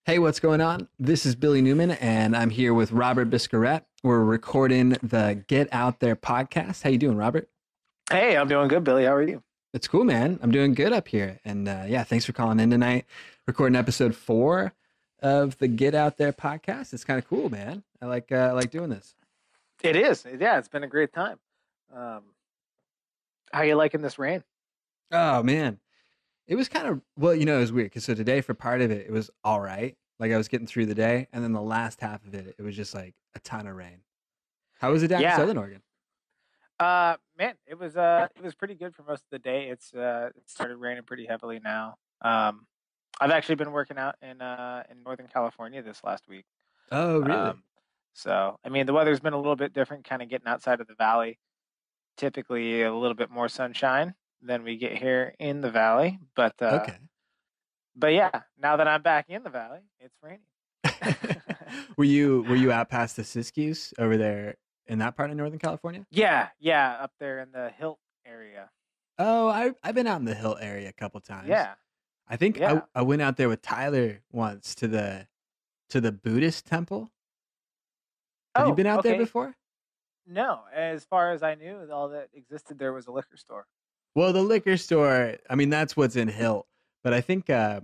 Hey, what's going on? This is Billy Newman, and I'm here with Robert Biscarret. We're recording the Get Out There podcast. How you doing, Robert? Hey, I'm doing good, Billy. How are you? It's cool, man. I'm doing good up here, and yeah, thanks for calling in tonight. Recording episode 4 of the Get Out There podcast. It's kind of cool, man. I like doing this. It is. Yeah, it's been a great time. Um, how you liking this rain? Oh man, it was kind of well, it was weird because so today for part of it, it was all right. Like I was getting through the day, and then the last half of it, it was just like a ton of rain. How was it down in Yeah. Southern Oregon? Man, it was pretty good for most of the day. It started raining pretty heavily now. I've actually been working out in Northern California this last week. Oh, really? Um, so I mean the weather's been a little bit different, kind of getting outside of the valley. Typically a little bit more sunshine than we get here in the valley, Okay. but yeah, now that I'm back in the valley, it's raining. Were you out past the Siskiyous over there in that part of Northern California? Yeah, up there in the Hilt area. Oh, I've been out in the Hill area a couple times. Yeah, I think I, yeah. I went out there with Tyler once to the Buddhist temple. Have you Oh, been out there okay. before? No, as far as I knew, all that existed there was a liquor store. Well, the liquor store, I mean that's what's in Hill, but I think yeah,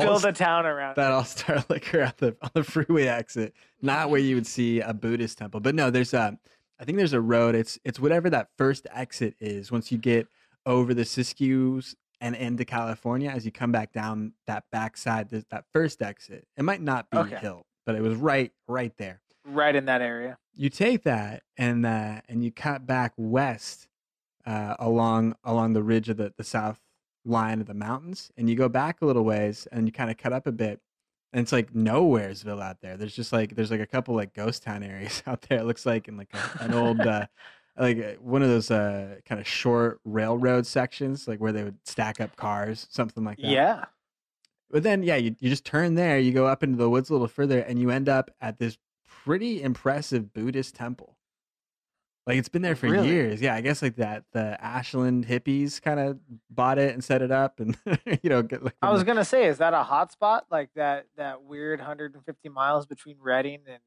Build a town around that it. all-star liquor on the freeway exit, not where you would see a Buddhist temple. But no, there's a I think there's a road. It's whatever that first exit is once you get over the Siskiyous and into California as you come back down that backside, that first exit. It might not be Okay, Hill, but it was right there. right in that area. You take that and you cut back west along the ridge of the south line of the mountains, and you go back a little ways, and you kind of cut up a bit, and it's like nowheresville out there. There's like a couple like ghost town areas out there. It looks like in like an old one of those kind of short railroad sections, like where they would stack up cars, something like that. Yeah. But then yeah, you just turn there, you go up into the woods a little further, and you end up at this pretty impressive Buddhist temple. Like it's been there for Really? years. Yeah, I guess like that the Ashland hippies kind of bought it and set it up, and get like I when was the gonna say, is that a hot spot like that weird 150 miles between Redding and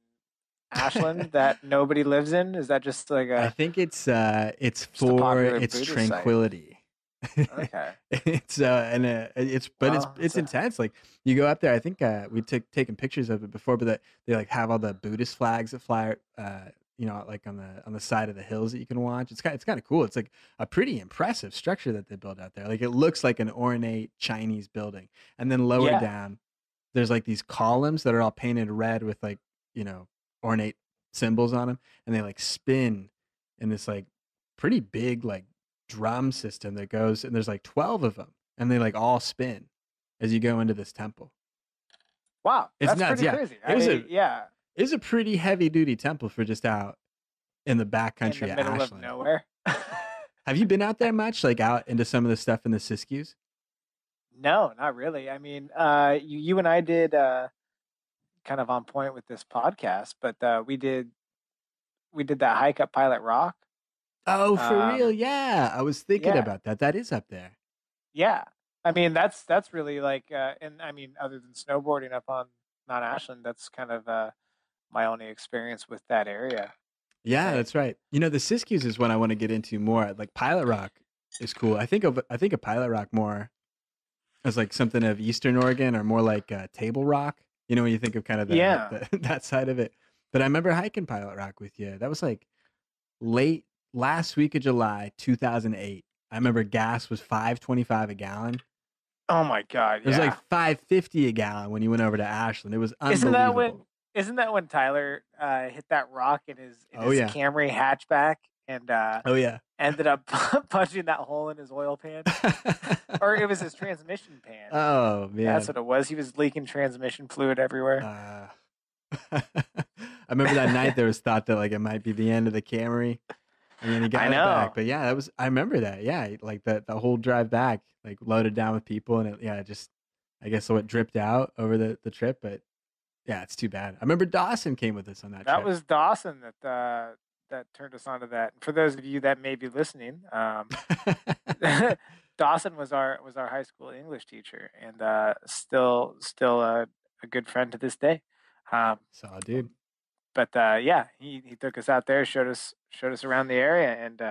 Ashland that nobody lives in? Is that just like I a think it's just a for popular its Buddhist site? tranquility. Okay. It's Well, it's intense. Like you go up there. I think we took taken pictures of it before, but that they like have all the Buddhist flags that fly, like on the side of the hills that you can watch. It's kind of cool. It's like a pretty impressive structure that they built out there. Like it looks like an ornate Chinese building, and then lower yeah. down, there's like these columns that are all painted red with like you know ornate symbols on them, and they like spin in this like pretty big like drum system that goes, and there's like 12 of them, and they like all spin as you go into this temple. Wow, It's that's nuts. pretty Yeah, crazy. it was a Yeah, it was a pretty heavy duty temple for just out in the back in the country of middle of Ashland. nowhere. Have you been out there much, like out into some of the stuff in the Siskiyous? No, not really. I mean, you and I did kind of on point with this podcast, but we did that hike up Pilot Rock. Oh, for real? Um, Yeah, I was thinking yeah, about that. That is up there. yeah. I mean, that's really like, and I mean, other than snowboarding up on Mount Ashland, that's kind of my only experience with that area. Yeah, I, that's right. The Siskiyous is one I want to get into more. Like Pilot Rock is cool. I think of Pilot Rock more as like something of Eastern Oregon or more like Table Rock. When you think of kind of yeah. that side of it. But I remember hiking Pilot Rock with you. That was like late last week of July 2008. I remember gas was 5.25 a gallon. Oh my God, It was like yeah. 5.50 a gallon when you went over to Ashland. It was Isn't that when unbelievable. isn't that when Tyler hit that rock in Oh his yeah. Camry hatchback and Oh yeah. ended up punching that hole in his oil pan? Or it was his transmission pan. Oh That's man. what it was. He was leaking transmission fluid everywhere. Uh, I remember that night there was thought that like it might be the end of the Camry, and then he I got it back. know. But yeah, that was I remember that. Yeah, like the whole drive back, like loaded down with people, and it just I guess what dripped out over the trip. But yeah, it's too bad. I remember Dawson came with us on that That trip. was Dawson that turned us onto that. And for those of you that may be listening, Dawson was our high school English teacher, and still a good friend to this day. Um, So, dude. but yeah, he took us out there, showed us around the area, and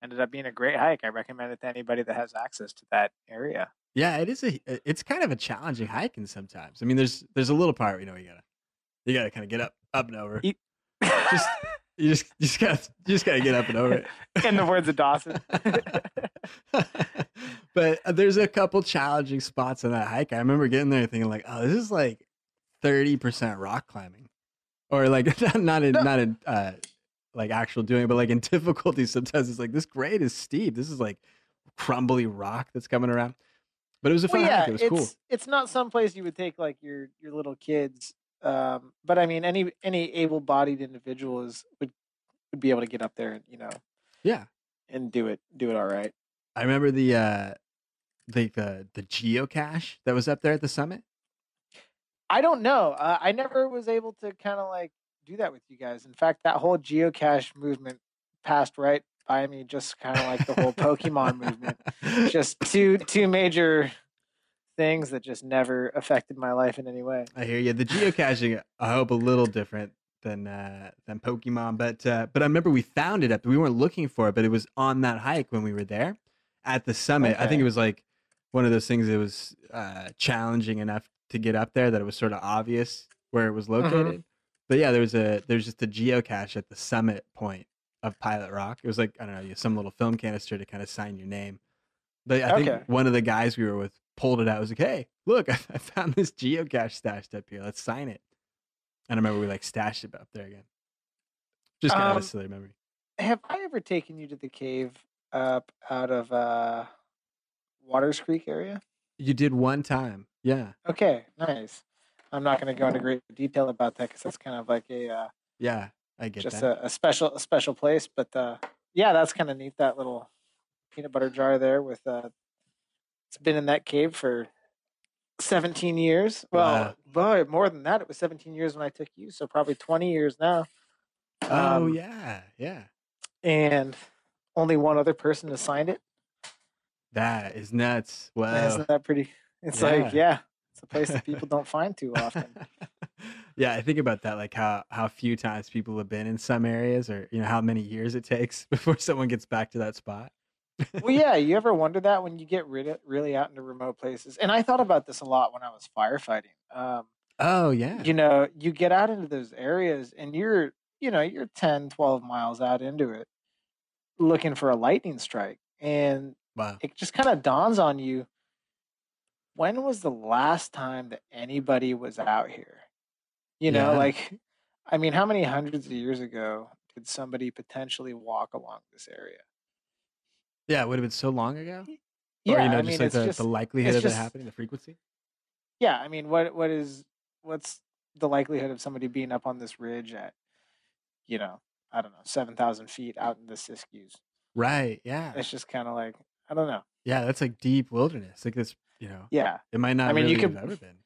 ended up being a great hike. I recommend it to anybody that has access to that area. Yeah, it's kind of a challenging hiking sometimes. I mean, there's a little part, you gotta kind of get up and over. Eat- Just you just gotta get up and over it. In the words of Dawson. But there's a couple challenging spots on that hike. I remember getting there thinking like, oh, this is like 30% rock climbing, or like not in like actual doing, but like in difficulty. Sometimes it's like this grade is steep. This is like crumbly rock that's coming around. But it was a Well, fun yeah, hike. It was cool. it's not someplace you would take like your little kids. But I mean, any able-bodied individual would be able to get up there and Yeah, and do it all right. I remember the geocache that was up there at the summit. I don't know. I never was able to kind of like do that with you guys. In fact, that whole geocache movement passed right by me, just kind of like the whole Pokemon movement. Just two major things that just never affected my life in any way. I hear you. The geocaching, I hope, a little different than Pokemon, but I remember we found it up. We weren't looking for it, but it was on that hike when we were there at the summit. I think it Okay. was like one of those things that was challenging enough to get up there that it was sort of obvious where it was Hmm. located. But yeah, there's just a geocache at the summit point of Pilot Rock. It was like, I don't know, you have some little film canister to kind of sign your name. But I think Okay. one of the guys we were with pulled it out. Was like, "Hey, look, I found this geocache stashed up here. Let's sign it." And I remember we like stashed it up there again. Just kind of a Um, silly memory. have I ever taken you to the cave up out of Waters Creek area? You did one time, yeah, Okay, nice. I'm not going to go into great detail about that because that's kind of like a yeah. I get just that. a special place. But yeah, that's kind of neat. That little peanut butter jar there with it's been in that cave for 17 years. Wow. Well, boy, more than that. It was 17 years when I took you, so probably 20 years now. Oh Um, yeah, yeah. and only one other person has signed it. That is nuts. Wow. Isn't that pretty? It's like, Yeah. yeah, it's a place that people don't find too often. Yeah, I think about that, like how few times people have been in some areas, or how many years it takes before someone gets back to that spot. Well, yeah, you ever wonder that when you get really out into remote places? And I thought about this a lot when I was firefighting. Oh yeah. You get out into those areas and you're 10, 12 miles out into it looking for a lightning strike. And Wow. it just kind of dawns on you, when was the last time that anybody was out here? Yeah. Like, I mean, how many hundreds of years ago did somebody potentially walk along this area? Yeah, it would have been so long ago. Or Yeah, I just mean, like the likelihood it's of it just happening, the frequency. yeah. I mean, what's the likelihood of somebody being up on this ridge at you know I don't know 7,000 feet out in the Siskiyous? Right. Yeah. It's just kind of like I don't know. Yeah. That's like deep wilderness. Like this. Yeah, It might I not mean, you really have could. ever been.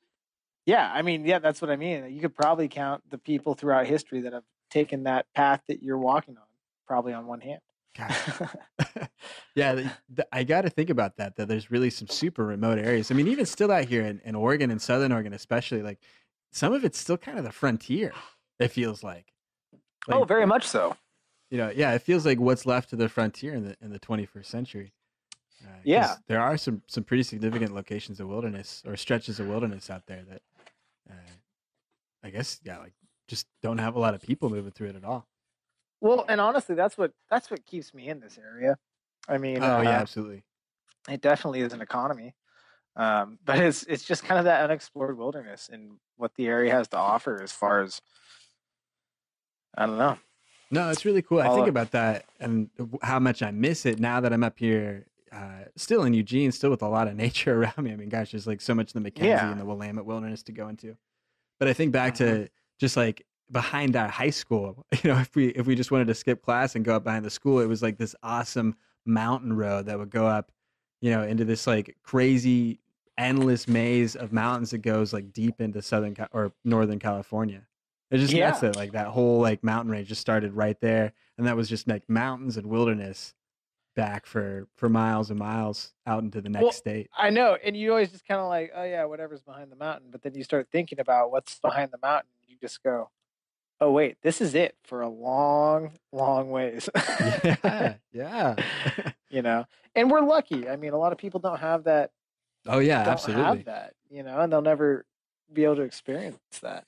Yeah, I mean, yeah, that's what I mean. You could probably count the people throughout history that have taken that path that you're walking on, probably on one hand. Gosh. Yeah. I got to think about that. That there's really some super remote areas. I mean, even still out here in Oregon and Southern Oregon, especially, like some of it's still kind of the frontier. It feels Oh, like very much so. yeah. It feels like what's left of the frontier in the 21st century. Yeah. Because there are some pretty significant locations of wilderness or stretches of wilderness out there that I guess like just don't have a lot of people moving through it at all. Well, and honestly, that's what keeps me in this area. I mean, Oh yeah, absolutely. it definitely is an economy, but it's just kind of that unexplored wilderness and what the area has to offer as far as I don't know. No, it's really cool. I All think of, about that and how much I miss it now that I'm up here, still in Eugene, still with a lot of nature around me. I mean, gosh, there's like so much in the Mackenzie yeah. and the Willamette Wilderness to go into. But I think back Hmm. to just like behind our high school, if we just wanted to skip class and go up behind the school, it was like this awesome mountain road that would go up, into this like crazy endless maze of mountains that goes like deep into or northern California. It's just nuts Yeah. that like that whole like mountain range just started right there, and that was just like mountains and wilderness back for miles and miles out into the next Well, state. I know, and you always just kind of like, oh yeah, whatever's behind the mountain. But then you start thinking about what's behind the mountain. You just go, oh wait, this is it for a long, long ways. Yeah, yeah. You know, and we're lucky. I mean, a lot of people don't have that, Oh yeah, absolutely. and they'll never be able to experience that.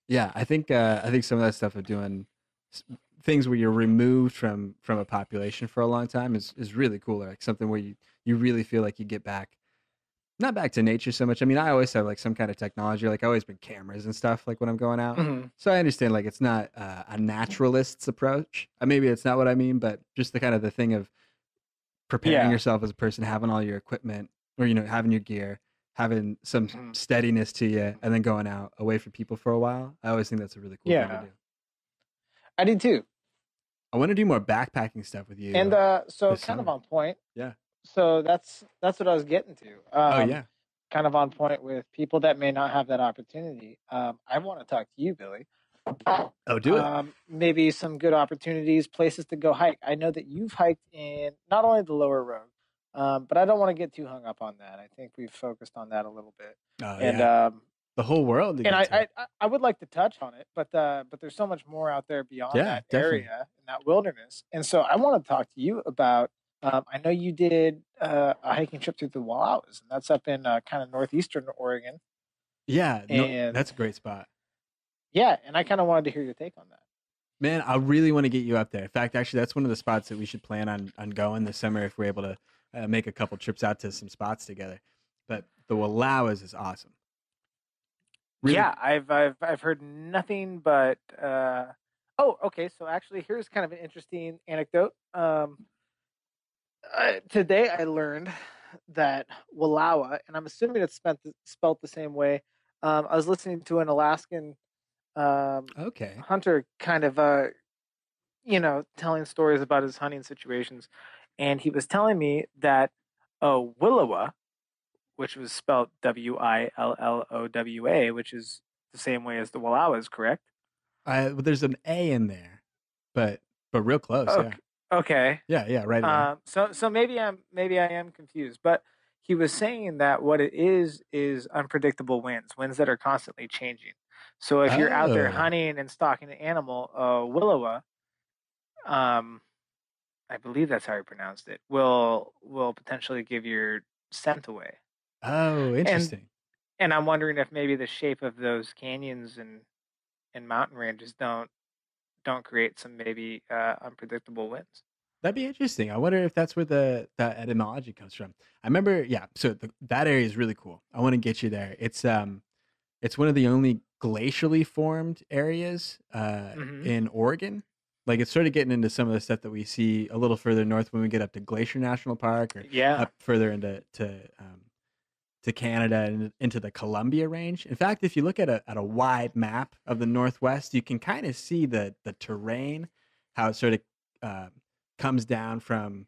Yeah, I think some of that stuff of doing s- things where you're removed from a population for a long time is really cool. Like something where you really feel like you get back, not back to nature so much. I mean, I always have like some kind of technology. Like I always bring cameras and stuff like when I'm going out. Hmm. So I understand like it's not a naturalist's approach. Maybe it's not what I mean, but just the kind of the thing of preparing Yeah. yourself as a person, having all your equipment or having your gear, having some Mhm. steadiness to you, and then going out away from people for a while. I always think that's a really cool thing to Yeah. do. I did too. I want to do more backpacking stuff with And you so this kind of summer. on point. Yeah. So that's what I was getting to. Oh yeah. Kind of on point with people that may not have that opportunity. I want to talk to you, Billy. Oh, do it. Maybe some good opportunities, places to go hike. I know that you've hiked in not only the lower road, but I don't want to get too hung up on that. I think we've focused on that a little bit, Oh and yeah. The whole world to and get to. I would like to touch on it, but there's so much more out there beyond Yeah, that definitely. area and that wilderness, and so I want to talk to you about. I know you did a hiking trip through the Wallowas, and that's up in kind of northeastern Oregon, Yeah, no, and that's a great spot. yeah, and I kind of wanted to hear your take on that. Man, I really want to get you up there. In fact, actually, that's one of the spots that we should plan on going this summer if we're able to make a couple trips out to some spots together. But the Wallowas is awesome. Really. Yeah, I've heard nothing but oh, okay, so actually here's kind of an interesting anecdote. Today I learned that Wallowa, and I'm assuming it's spelt the same way. I was listening to an Alaskan Okay. hunter kind of telling stories about his hunting situations, and he was telling me that Willowa, which was spelled Willowa, which is the same way as the Wallowas, correct? Well, there's an A in there, but real close. Yeah. Okay. Okay. Yeah. Yeah. Right away. So maybe I am confused, but he was saying that what it is unpredictable winds that are constantly changing. So if you're out there Oh. hunting and stalking an animal, Willowa, um, I believe that's how he pronounced it, will potentially give your scent away. Oh, And interesting. and I'm wondering if maybe the shape of those canyons and mountain ranges don't create some maybe unpredictable winds. That'd be interesting. I wonder if that's where the etymology comes from. I remember, yeah. So that area is really cool. I want to get you there. It's one of the only glacially formed areas Hmm. in Oregon. Like it's sort of getting into some of the stuff that we see a little further north when we get up to Glacier National Park or Yeah. up further to Canada and into the Columbia Range. In fact, if you look at a wide map of the Northwest, you can kind of see the terrain, how it sort of uh, comes down from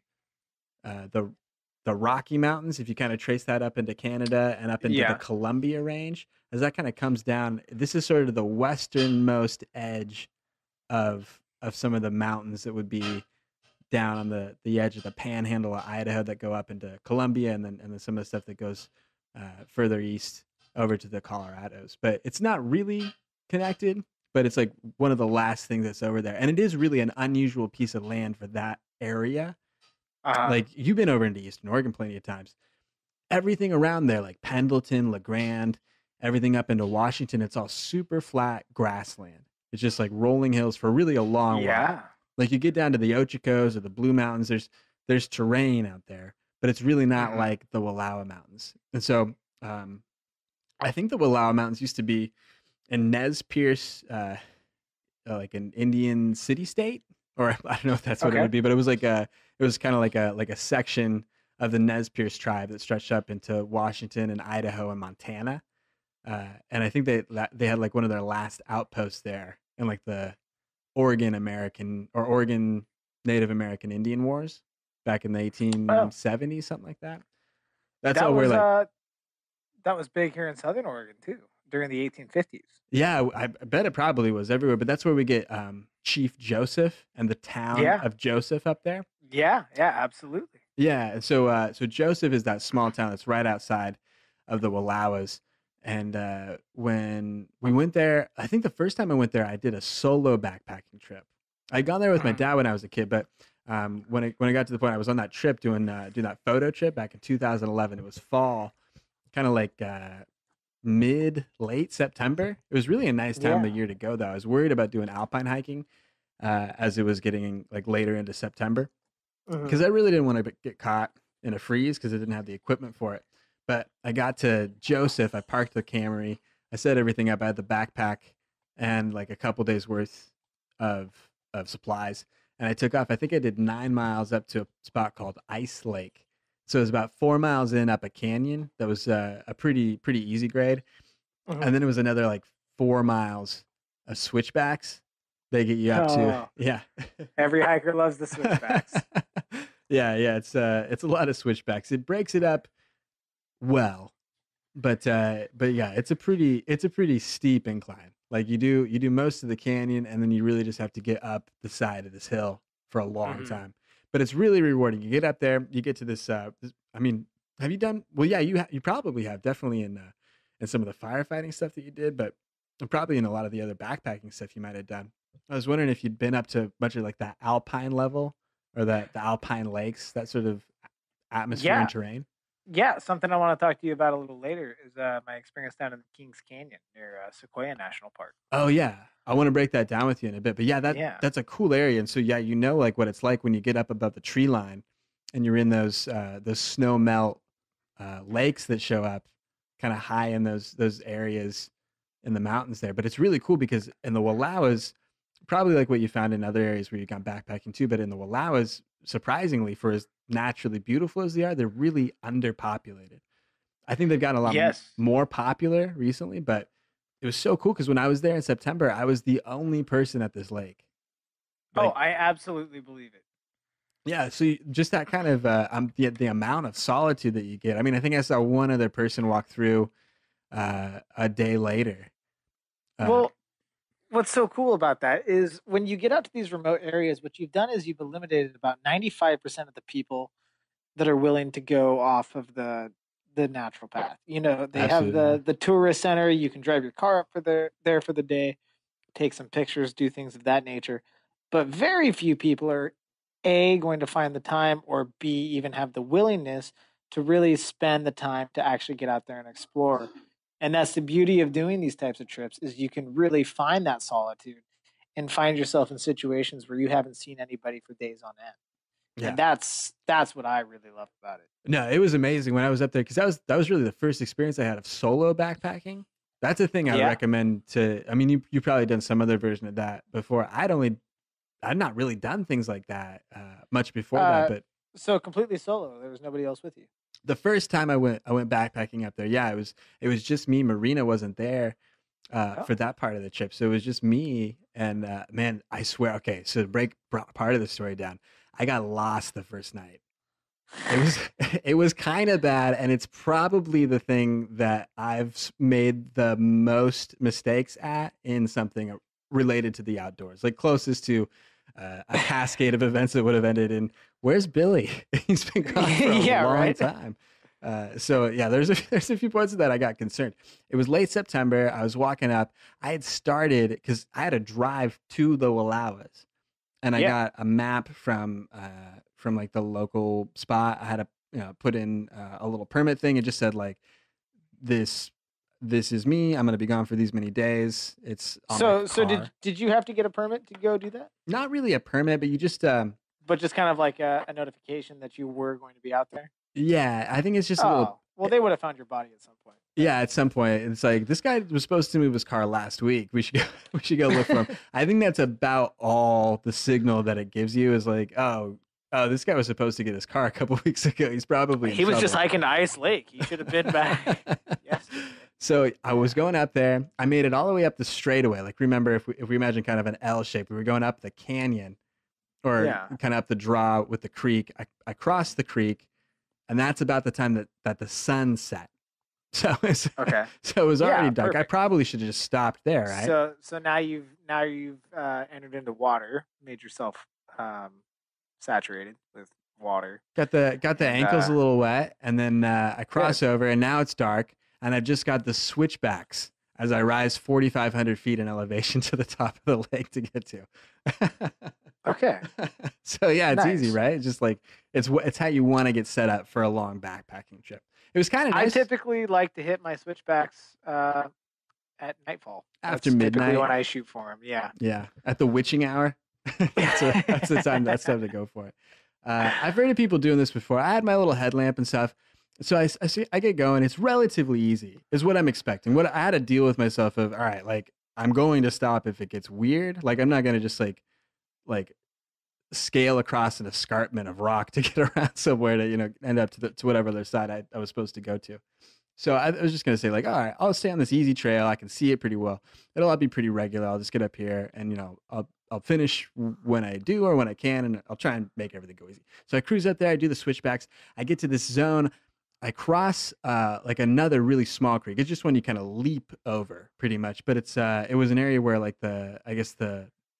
the Rocky Mountains. If you kind of trace that up into Canada and up into the Yeah. Columbia Range, as that kind of comes down, this is sort of the westernmost edge of some of the mountains that would be down on the edge of the panhandle of Idaho that go up into Columbia, and then some of the stuff that goes further east over to the Colorados. But it's not really connected. But it's like one of the last things that's over there, and it is really an unusual piece of land for that area. Uh-huh. Like you've been over into Eastern Oregon plenty of times. Everything around there, like Pendleton, LeGrand, everything up into Washington, it's all super flat grassland. It's just like rolling hills for really a long while. Yeah. Like you get down to the Ochicos or the Blue Mountains, there's terrain out there, but it's really not Hmm. like the Wallowa Mountains. And so um, I think the Wallowa Mountains used to be in Nez Perce, like an Indian city state, or I don't know if that's what it Okay. would be, but it was kind of like a section of the Nez Perce tribe that stretched up into Washington and Idaho and Montana. And I think they had like one of their last outposts there in like the Oregon American or Oregon Native American Indian Wars back in the Oh, 1870s, something like that. That's that all we're was like. uh that was big here in Southern Oregon too during the 1850s. Yeah, I bet it probably was everywhere, but that's where we get Chief Joseph and the town Yeah. of Joseph up there. Yeah, yeah, absolutely. Yeah, and so Joseph is that small town that's right outside of the Wallowas. And when we went there, I think the first time I went there, I did a solo backpacking trip. I'd gone there with my Mhm. dad when I was a kid, but when I got to the point, I was on that trip doing that photo trip back in 2011. It was fall, kind of like mid late September. It was really a nice time of the Yeah. year to go, though. I was worried about doing alpine hiking as it was getting like later into September because Mhm. I really didn't want to get caught in a freeze because I didn't have the equipment for it. But I got to Joseph. I parked the Camry. I set everything up. I had the backpack and like a couple days worth of supplies, and I took off. I think I did 9 miles up to a spot called Ice Lake. So it was about 4 miles in up a canyon that was a pretty easy grade, and Mhm. then it was another like 4 miles of switchbacks. They get you up to Oh, yeah. every hiker loves the switchbacks. Yeah, it's a lot of switchbacks. It breaks it up well, but yeah, it's a pretty steep incline. Like you do most of the canyon, and then you really just have to get up the side of this hill for a long Mhm. time. But it's really rewarding. You get up there, you get to this I mean, have you done? Well, yeah, you probably have, definitely in some of the firefighting stuff that you did, but probably in a lot of the other backpacking stuff you might have done. I was wondering if you'd been up to much of like that alpine level or the alpine lakes, that sort of atmosphere and Yeah, terrain. yeah. Something I want to talk to you about a little later is my experience down in the Kings Canyon near Sequoia National Park. Oh yeah, I want to break that down with you in a bit. But yeah, Yeah. that's a cool area, and so yeah, like what it's like when you get up above the tree line, and you're in those snow melt lakes that show up, kind of high in those areas in the mountains there. But it's really cool because in the Wallowas, probably like what you found in other areas where you gone backpacking too, but in the Wallowas, surprisingly, for as naturally beautiful as they are, they're really underpopulated. I think they've gotten a lot Yes. more popular recently, but it was so cool because when I was there in September, I was the only person at this lake. Oh, Like, I absolutely believe it. yeah, so just that kind of the amount of solitude that you get. I mean, I think I saw one other person walk through a day later. Uh, Well, what's so cool about that is when you get out to these remote areas, what you've done is you've eliminated about 95% of the people that are willing to go off of the natural path. You know, they have Absolutely, yeah. the tourist center, you can drive your car up for there for the day, take some pictures, do things of that nature. But very few people are A, going to find the time, or B, even have the willingness to really spend the time to actually get out there and explore. And that's the beauty of doing these types of trips is you can really find that solitude and find yourself in situations where you haven't seen anybody for days on end. And Yeah. that's what I really love about it. No, it was amazing when I was up there because that was really the first experience I had of solo backpacking. That's a thing I would Yeah. recommend to. I mean, you probably done some other version of that before. I'd not really done things like that much before that, Uh but so completely solo. There was nobody else with you. the first time I went backpacking up there, yeah, it was just me. Marina wasn't there Oh. for that part of the trip, so it was just me. And man, I swear. Okay, so to break part of the story down, I got lost the first night. It was it was kind of bad, and it's probably the thing that I've made the most mistakes at in something related to the outdoors, like closest to a cascade of events that would have ended in "Where's Billy? He's been gone for a Yeah, long right. time." So yeah, there's a few points of that I got concerned. It was late September. I was walking up. I had started because I had to drive to the Wallowas, and I Yeah. got a map from like the local spot. I had to put in a little permit thing. It just said like this this is me. I'm gonna be gone for these many days. It's on my So did car. did you have to get a permit to go do that? Not really a permit, but you just But just kind of like a notification that you were going to be out there? yeah. I think it's just a little. Oh, well, they would have found your body at some point. But Yeah, at some point, it's like this guy was supposed to move his car last week. We should go. We should go look for him. I think that's about all the signal that it gives you is like, oh, this guy was supposed to get his car a couple weeks ago. He's probably in he was just trouble. hiking to Ice Lake. He should have been back yesterday. So I was going up there. I made it all the way up the straightaway. Like remember, if we imagine kind of an L shape, we were going up the canyon or Yeah. kind of up the draw with the creek. I crossed the creek, and that's about the time that the sun set. Okay. So it was already Yeah. dark. I Perfect. probably should have just stopped there, right? So now you've entered into water, made yourself um, saturated with water. Got the And ankles a little wet, and then I good. cross over, and now it's dark, and I've just got the switchbacks as I rise 4,500 feet in elevation to the top of the lake to get to. Okay. So yeah, it's easy, Nice. right? It's just like it's how you want to get set up for a long backpacking trip. It was kind of I nice typically like to hit my switchbacks at nightfall. after That's typically midnight. when I shoot for them. Yeah. Yeah, at the witching hour. That's the time. That's time to go for it. I've heard of people doing this before. I had my little headlamp and stuff, so I see I get going. It's relatively easy, is what I'm expecting. What I had to deal with myself of, all right, like I'm going to stop if it gets weird. Like I'm not going to just like scale across an escarpment of rock to get around somewhere to end up to whatever other side I was supposed to go to. So I was just gonna say like, all right, I'll stay on this easy trail. I can see it pretty well. It'll all be pretty regular. I'll just get up here and I'll finish when I do or when I can, and I'll try and make everything go easy. So I cruise up there. I do the switchbacks. I get to this zone. I cross like another really small creek. It's just one you kind of leap over pretty much. But it was an area where like the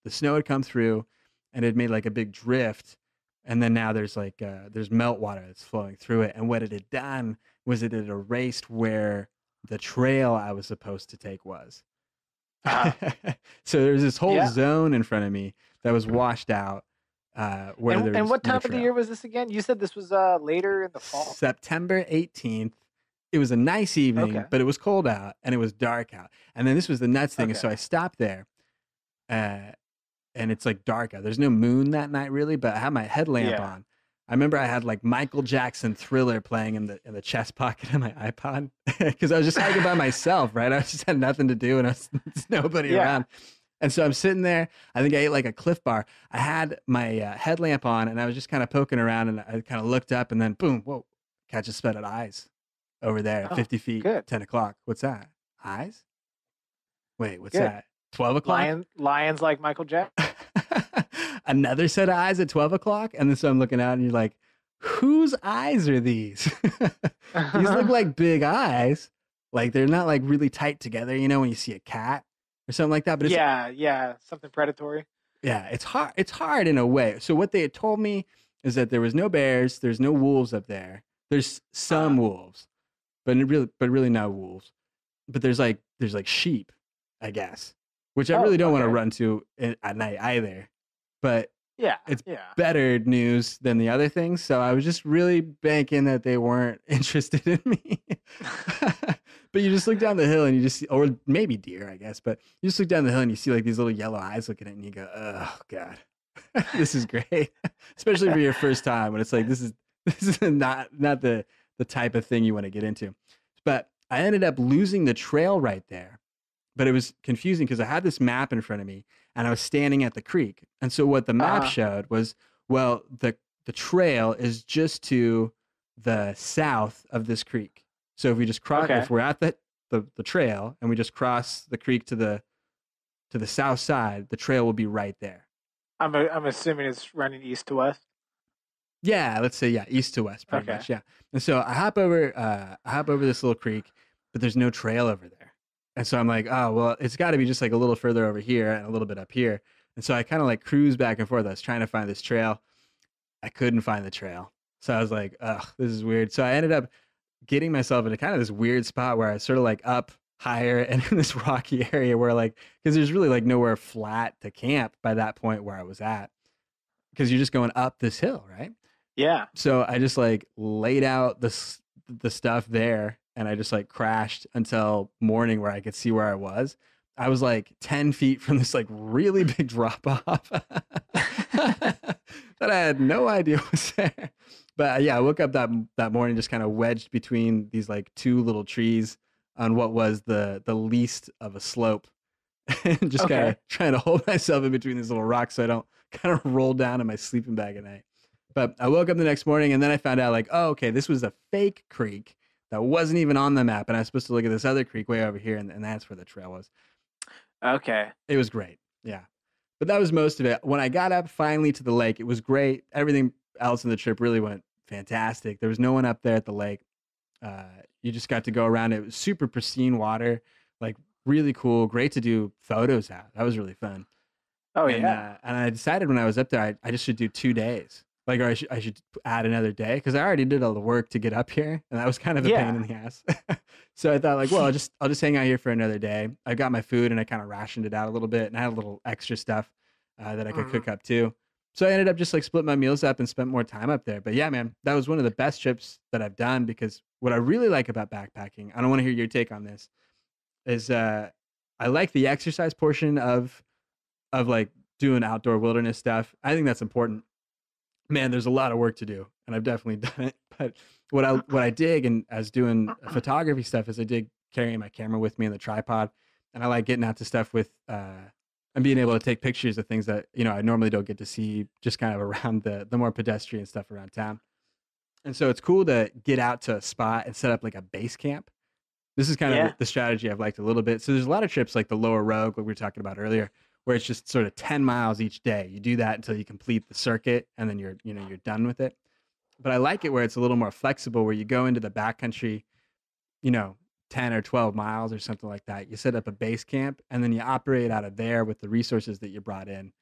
snow had come through, and it made like a big drift. And then now there's like there's meltwater that's flowing through it. And what it had done was it had erased where the trail I was supposed to take was. Uh, So there's this whole yeah. zone in front of me that was washed out where there And was what no time of the trail. year was this again? You said this was later in the fall. September 18th. It was a nice evening, Okay. but it was cold out and it was dark out. And then this was the nuts thing. Okay. So I stopped there uh, and it's like dark out. There's no moon that night really, but I had my headlamp Yeah. on. I remember I had like Michael Jackson Thriller playing in the chest pocket of my iPod because I was just hiking by myself, right? I just had nothing to do and there's nobody Yeah. around. And so I'm sitting there. I think I ate like a Cliff Bar. I had my headlamp on and I was just kind of poking around and I kind of looked up and then boom, whoa, catch a spotted eyes over there at Oh, 50 feet, good. 10 o'clock. What's that? Eyes? Wait, what's Good. that? 12 o'clock? Lions like Michael Jackson. Another set of eyes at 12 o'clock? And then so I'm looking out and you're like, whose eyes are these? These look like big eyes. Like they're not like really tight together, when you see a cat or something like that. But it's, yeah, something predatory. yeah, it's hard. It's hard in a way. So what they had told me is that there was no bears, there's no wolves up there. There's some wolves, but really no wolves. But there's like sheep, I guess, which I really don't want to run to at night either. But Yeah. it's Yeah. better news than the other things. So I was just really banking that they weren't interested in me. But you just look down the hill and you just see, or maybe deer, I guess, but you just look down the hill and you see like these little yellow eyes looking at it and you go, oh God, this is great. Especially for your first time when it's like, this is not the type of thing you want to get into. But I ended up losing the trail right there. But it was confusing because I had this map in front of me and I was standing at the creek. And so what the map showed was, well, the trail is just to the south of this creek. So if we just cross, if we're at the trail and we just cross the creek to the south side, the trail will be right there. I'm assuming it's running east to west. Yeah, let's say east to west, pretty much. Yeah. And so I hop over this little creek, but there's no trail over there. And so I'm like, oh, well, it's got to be just like a little further over here and a little bit up here. And so I kind of like cruise back and forth. I was trying to find this trail. I couldn't find the trail. So I was like, ugh, this is weird. So I ended up getting myself into kind of this weird spot where I was sort of like up higher and in this rocky area where like, because there's really like nowhere flat to camp by that point where I was at. Because you're just going up this hill, right? Yeah. So I just like laid out the stuff there and I just like crashed until morning where I could see where I was. I was like 10 feet from this like really big drop off that I had no idea was there. But yeah, I woke up that morning just kind of wedged between these like two little trees on what was the least of a slope and just kind of trying to hold myself in between these little rocks so I don't kind of roll down in my sleeping bag at night. But I woke up the next morning and then I found out like, oh, okay, this was a fake creek that wasn't even on the map. And I was supposed to look at this other creek way over here. And that's where the trail was. Okay. It was great. Yeah. But that was most of it. When I got up finally to the lake, it was great. Everything else in the trip really went fantastic. There was no one up there at the lake. You just got to go around. It was super pristine water, like really cool. Great to do photos at. That was really fun. Oh, and I decided when I was up there, I just should do 2 days. Like, or I should add another day because I already did all the work to get up here, and that was kind of a pain Yeah. in the ass. So I thought, like, well, I'll just hang out here for another day. I got my food and I kind of rationed it out a little bit, and I had a little extra stuff that I could Hmm. cook up too. So I ended up just like split my meals up and spent more time up there. But yeah, man, that was one of the best trips that I've done because what I really like about backpacking, I don't want to hear your take on this, is I like the exercise portion of like doing outdoor wilderness stuff. I think that's important. Man, there's a lot of work to do, and I've definitely done it. But what I dig and as doing photography stuff is I dig carrying my camera with me and the tripod, and I like getting out to stuff with and being able to take pictures of things that I normally don't get to see, just kind of around the more pedestrian stuff around town. And so it's cool to get out to a spot and set up like a base camp. This is kind of Yeah. the strategy I've liked a little bit. So there's a lot of trips like the Lower Rogue, like we were talking about earlier, where it's just sort of 10 miles each day. You do that until you complete the circuit, and then you're done with it. But I like it where it's a little more flexible, where you go into the backcountry, you know, 10 or 12 miles or something like that. You set up a base camp, and then you operate out of there with the resources that you brought in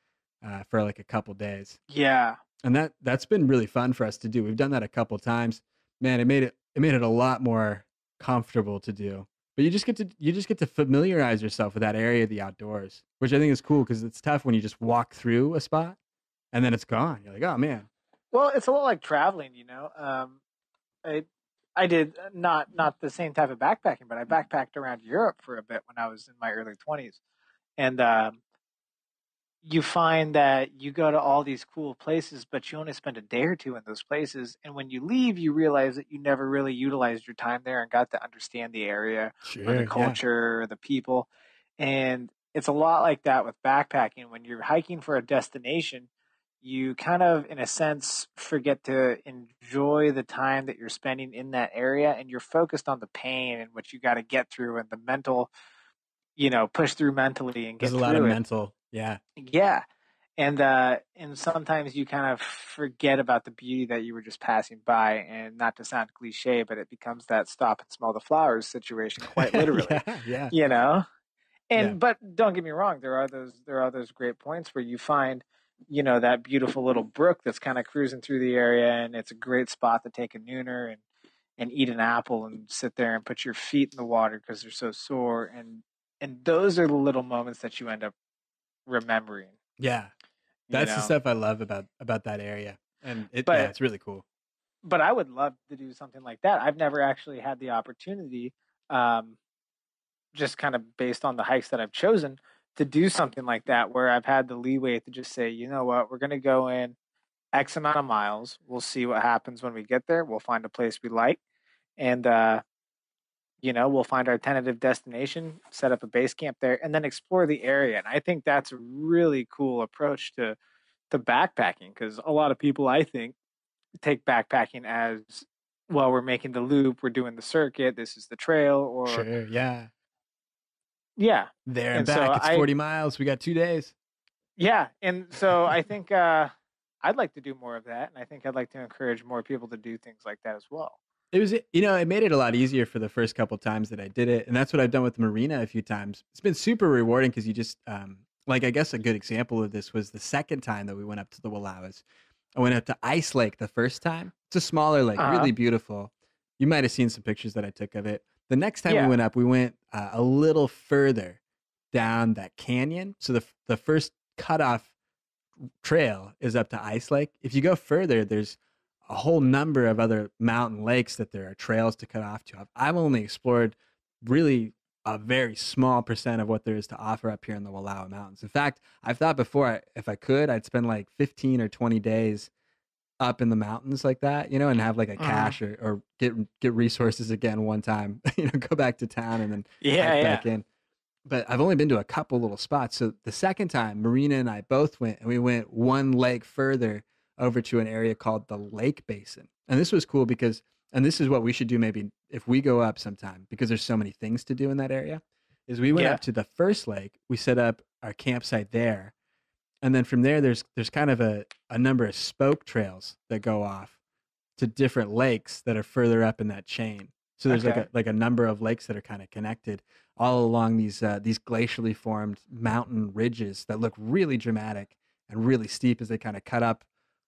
for like a couple days. Yeah. And that's been really fun for us to do. We've done that a couple times. Man, it made it a lot more comfortable to do. But you just get to familiarize yourself with that area of the outdoors, which I think is cool because it's tough when you just walk through a spot and then it's gone. You're like, oh man. Well, it's a lot like traveling, you know. I I did not the same type of backpacking, but I backpacked around Europe for a bit when I was in my early 20s, and you find that you go to all these cool places, but you only spend a day or two in those places. And when you leave, you realize that you never really utilized your time there and got to understand the area or the Sure, yeah. culture or the people. And it's a lot like that with backpacking. When you're hiking for a destination, you kind of, in a sense, forget to enjoy the time that you're spending in that area, and you're focused on the pain and what you got to get through and the mental, push through mentally and There's get a lot of through it. mental. Yeah. Yeah, and sometimes you kind of forget about the beauty that you were just passing by, and not to sound cliche, but it becomes that stop and smell the flowers situation, quite literally, Yeah, yeah. you know. Yeah. And but don't get me wrong, there are those great points where you find, that beautiful little brook that's kind of cruising through the area, and it's a great spot to take a nooner and eat an apple and sit there and put your feet in the water because they're so sore, and those are the little moments that you end up remembering, Yeah. you That's the know. stuff I love about that area. And But it's really cool. but I would love to do something like that. I've never actually had the opportunity, um, just kind of based on the hikes that I've chosen, to do something like that where I've had the leeway to just say, you know what, we're going to go in X amount of miles. We'll see what happens when we get there. We'll find a place we like, and we'll find our tentative destination, set up a base camp there, and then explore the area. And I think that's a really cool approach to backpacking, because a lot of people, I think, take backpacking as, well, we're making the loop, we're doing the circuit, this is the trail, or Sure, yeah. yeah. There and And so back. It's I 40 miles. We got 2 days. Yeah, and so I think I'd like to do more of that, and I think I'd like to encourage more people to do things like that as well. It was, it made it a lot easier for the first couple times that I did it, and that's what I've done with the marina a few times. It's been super rewarding because you just, like, I guess a good example of this was the second time that we went up to the Wallowas. I went up to Ice Lake the first time. It's a smaller lake, Uh-huh. really beautiful. You might have seen some pictures that I took of it. The next time Yeah. we went a little further down that canyon. So the first cutoff trail is up to Ice Lake. If you go further, there's a whole number of other mountain lakes that there are trails to cut off to. I've only explored really a very small percent of what there is to offer up here in the Wallowa Mountains. In fact, I've thought before, if I could, I'd spend like 15 or 20 days up in the mountains like that, and have like a Hmm. cache or get resources again one time, go back to town and then Yeah, hike yeah. back in. But I've only been to a couple little spots. So the second time, Marina and I both went, and we went one leg further over to an area called the Lake Basin. And this was cool because, and this is what we should do maybe if we go up sometime, because there's so many things to do in that area, is we went Yeah. up to the first lake, we set up our campsite there, and then from there there's kind of a number of spoke trails that go off to different lakes that are further up in that chain. So there's Okay. like a number of lakes that are kind of connected all along these glacially formed mountain ridges that look really dramatic and really steep as they kind of cut up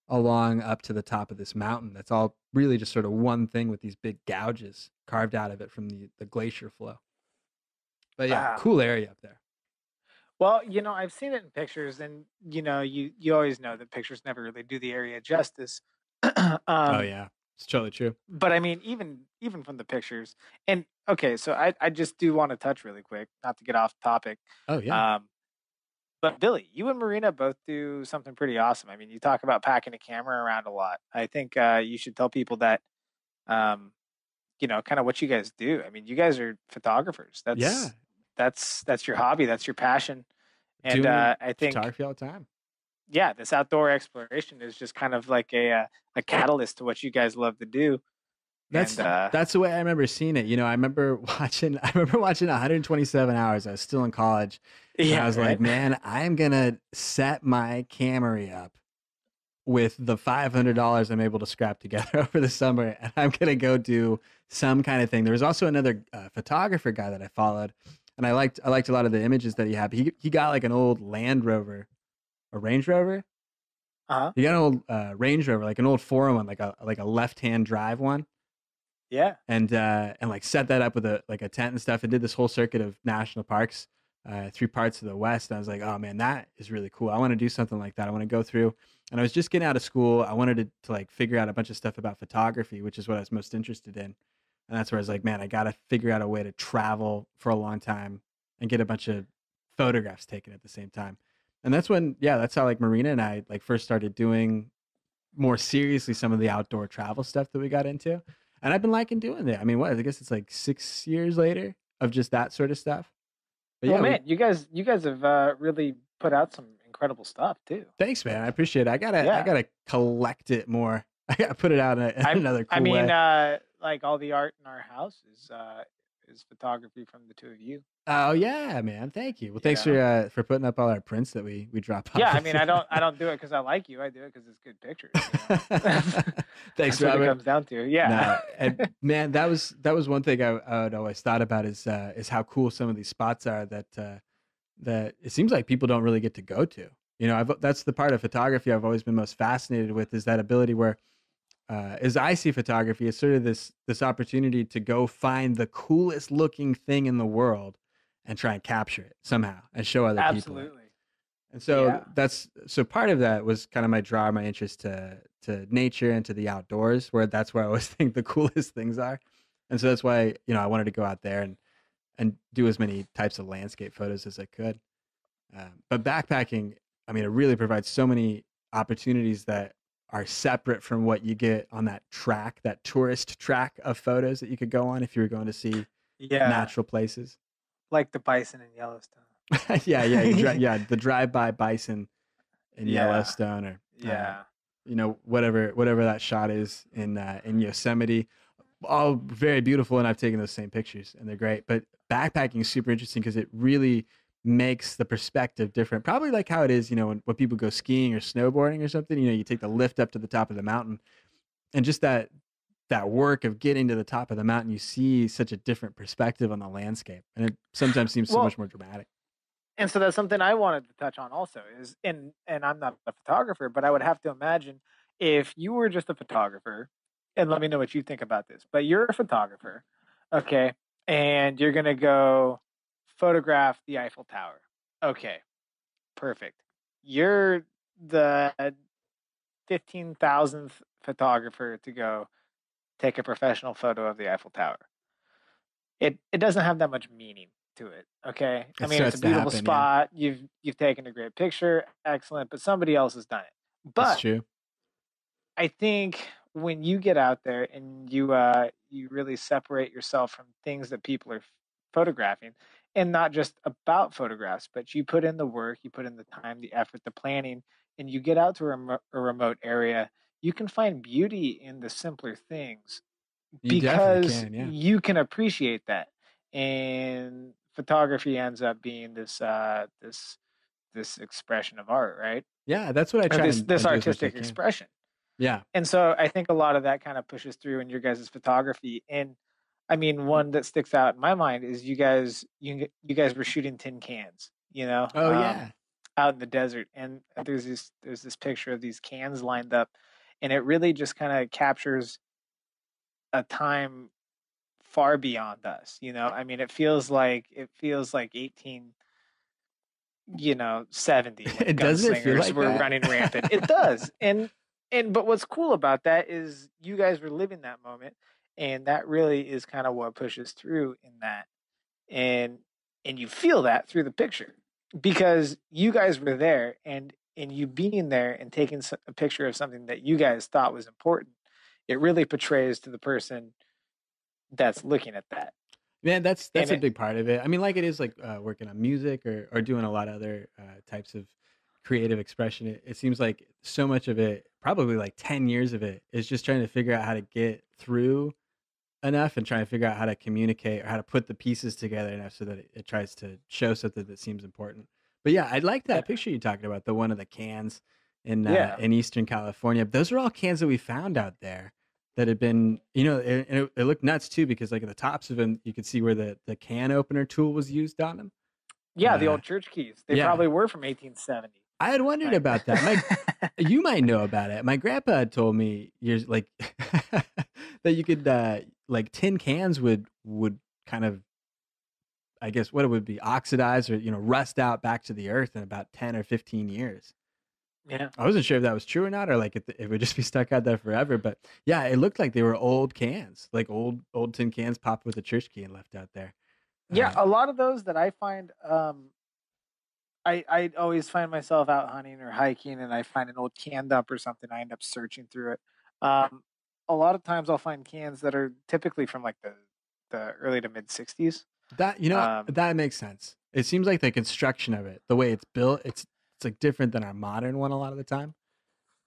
along up to the top of this mountain. That's all really just sort of one thing with these big gouges carved out of it from the glacier flow. But yeah, Wow. cool area up there. Well, I've seen it in pictures, and you always know that pictures never really do the area justice. Oh um, yeah, it's totally true. but I mean, even from the pictures, and okay, so I just do want to touch really quick, not to get off topic. Oh yeah, Um, but Billy, you and Marina both do something pretty awesome. I mean, you talk about packing a camera around a lot. I think you should tell people that, um, kind of what you guys do. I mean, you guys are photographers. yeah. That's your hobby. That's your passion. And Doing I think, photography all the time. yeah, this outdoor exploration is just kind of like a catalyst to what you guys love to do. And That's that's the way I remember seeing it. I remember watching 127 hours. I was still in college, and I yeah, was right. like, man, I'm gonna set my Camry up with the $500 I'm able to scrap together over the summer, and I'm gonna go do some kind of thing. There was also another photographer guy that I followed, and I liked a lot of the images that he had. He got like an old Land Rover, a Range Rover. Uh huh. He got an old Range Rover, like an old 401, like a left hand drive one, Yeah. and like set that up with a tent and stuff, and did this whole circuit of national parks, 3 parts of the West. And I was like, oh man, that is really cool. I want to do something like that. I want to go through. And I was just getting out of school. I wanted to like figure out a bunch of stuff about photography, which is what I was most interested in. And that's where I was like, man, I got to figure out a way to travel for a long time and get a bunch of photographs taken at the same time. And that's when, yeah, that's how like Marina and I like first started doing more seriously some of the outdoor travel stuff that we got into. And I've been liking doing it. I mean, what, I guess it's like 6 years later of just that sort of stuff. But Well, yeah, we man, you guys have really put out some incredible stuff too. thanks, man. I appreciate it. I Yeah. gotta collect it more. I gotta put it out in another I cool mean, way. like all the art in our house is photography from the two of you. Oh yeah, man. Thank you. Well, You thanks know. for putting up all our prints that we drop Yeah, off I with mean, you. I don't do it because I like you. I do it because it's good pictures. That's Thanks, that's what it Robert. comes down to. Yeah. No, and man, that was one thing I would always thought about is how cool some of these spots are that it seems like people don't really get to go to. That's the part of photography I've always been most fascinated with, is that ability where, as I see photography, it's sort of this opportunity to go find the coolest looking thing in the world and try and capture it somehow and show other people it. Absolutely. And so Yeah. so part of that was kind of my interest to nature and to the outdoors, that's where I always think the coolest things are. And so that's why I wanted to go out there and do as many types of landscape photos as I could. But backpacking, I mean, it really provides so many opportunities that are separate from what you get on that track, that tourist track of photos that you could go on if you were going to see Yeah. natural places. Like the bison in Yellowstone. Yeah, yeah, yeah, the drive-by bison in Yeah. Yellowstone, or Yeah. whatever that shot is in Yosemite, all very beautiful, and I've taken those same pictures and they're great. But backpacking is super interesting because it really makes the perspective different. Probably like how it is, when people go skiing or snowboarding or something, you take the lift up to the top of the mountain, and just that work of getting to the top of the mountain, you see such a different perspective on the landscape, and it sometimes seems so Well, much more dramatic. and so that's something I wanted to touch on also is and I'm not a photographer, but I would have to imagine if you were just a photographer, and let me know what you think about this, but you're a photographer, okay, and you're gonna go photograph the Eiffel Tower. Okay, perfect. You're the 15,000th photographer to go take a professional photo of the Eiffel Tower. It doesn't have that much meaning to it. Okay, I It mean it's a starts to beautiful happen, yeah. spot. You've taken a great picture, excellent, but somebody else has done it. That's But true. I think when you get out there and you really separate yourself from things that people are photographing, and not just about photographs, but you put in the work, you put in the time, the effort, the planning, and you get out to a remote area, you can find beauty in the simpler things You definitely because can, yeah. you can appreciate that. And photography ends up being this expression of art, right? Yeah, that's what I Or try this and do as much as I artistic can. expression. Yeah. And so I think a lot of that kind of pushes through in your guys' photography. And I mean, one that sticks out in my mind is you guys were shooting tin cans, Oh, yeah. out in the desert, and there's this picture of these cans lined up, and it really just kind of captures a time far beyond us. I mean, it feels like 1870 when It doesn't it feel gunslingers like were that? running rampant. It does. And but what's cool about that is you guys were living that moment, and that really is kind of what pushes through in that. And and you feel that through the picture because you guys were there, and you being there and taking a picture of something that you guys thought was important, it really portrays to the person that's looking at that. Man, that's And a it big part of it. I mean, like it is like working on music or doing a lot of other types of creative expression. It seems like so much of it, probably like 10 years of it, is just trying to figure out how to get through enough and trying to figure out how to communicate or how to put the pieces together enough so that it tries to show something that seems important. But yeah, I like yeah, that picture you talking about, the one of the cans yeah. in Eastern California. Those are all cans that we found out there that had been, it looked nuts too because like at the tops of them, you could see where the can opener tool was used on them. Yeah, the Uh, old church keys. They yeah, probably were from 1870. I had wondered Like about that. You might know about it. My grandpa had told me years like that you could like tin cans would kind of, I guess what it would be, oxidize or rust out back to the earth in about 10 or 15 years. yeah. I wasn't sure if that was true or not, or like it would just be stuck out there forever. But yeah, it looked like they were old cans, like old tin cans popped with a church key and left out there. Yeah, Uh, a lot of those that I find I always find myself out hunting or hiking and I find an old can dump or something, I end up searching through it. Um a lot of times I'll find cans that are typically from like the early to mid 60s. that Um that makes sense. It seems like the construction of it, the way it's built, it's like different than our modern one a lot of the time.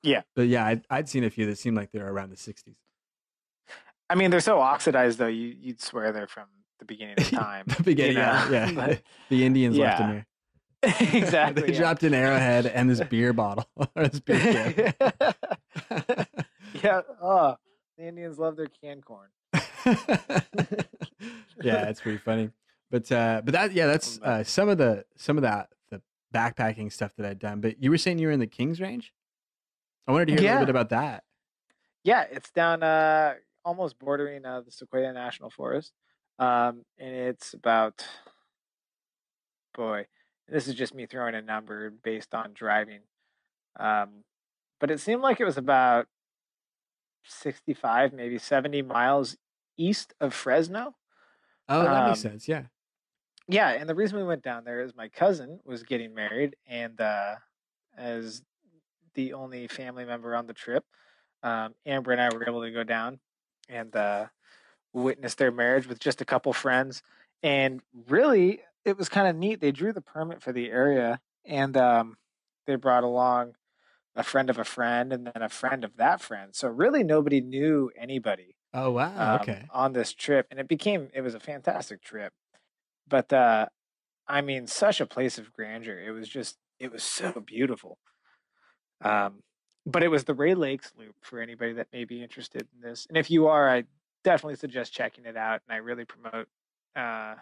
yeah. But yeah, I'd seen a few that seemed like they were around the 60s. I mean, they're so oxidized though, you'd swear they're from the beginning of time, The beginning, yeah, yeah. But The Indians left them yeah. here. They Exactly, yeah. dropped an arrowhead and this beer bottle or this beer can. Yeah. Oh, the Indians love their canned corn. Yeah, it's pretty funny. But that yeah, that's But some of that the backpacking stuff that I'd done. But you were saying you were in the Kings Range? I wanted to hear a little bit yeah, about that. yeah, it's down almost bordering the Sequoia National Forest. And it's about, boy, this is just me throwing a number based on driving. Um, but it seemed like it was about 65, maybe 70 miles east of Fresno. Oh, that makes Um, sense. Yeah. yeah, and the reason we went down there is my cousin was getting married, and as the only family member on the trip, Amber and I were able to go down and witness their marriage with just a couple friends. And really, it was kind of neat. They drew the permit for the area, and they brought along a friend of a friend, and then a friend of that friend. So really, nobody knew anybody Oh wow. Okay. on this trip, and it was a fantastic trip. But I mean, such a place of grandeur. It was so beautiful. Um, but it was the Ray Lakes Loop for anybody that may be interested in this. And if you are, I definitely suggest checking it out. And I really promote, uh,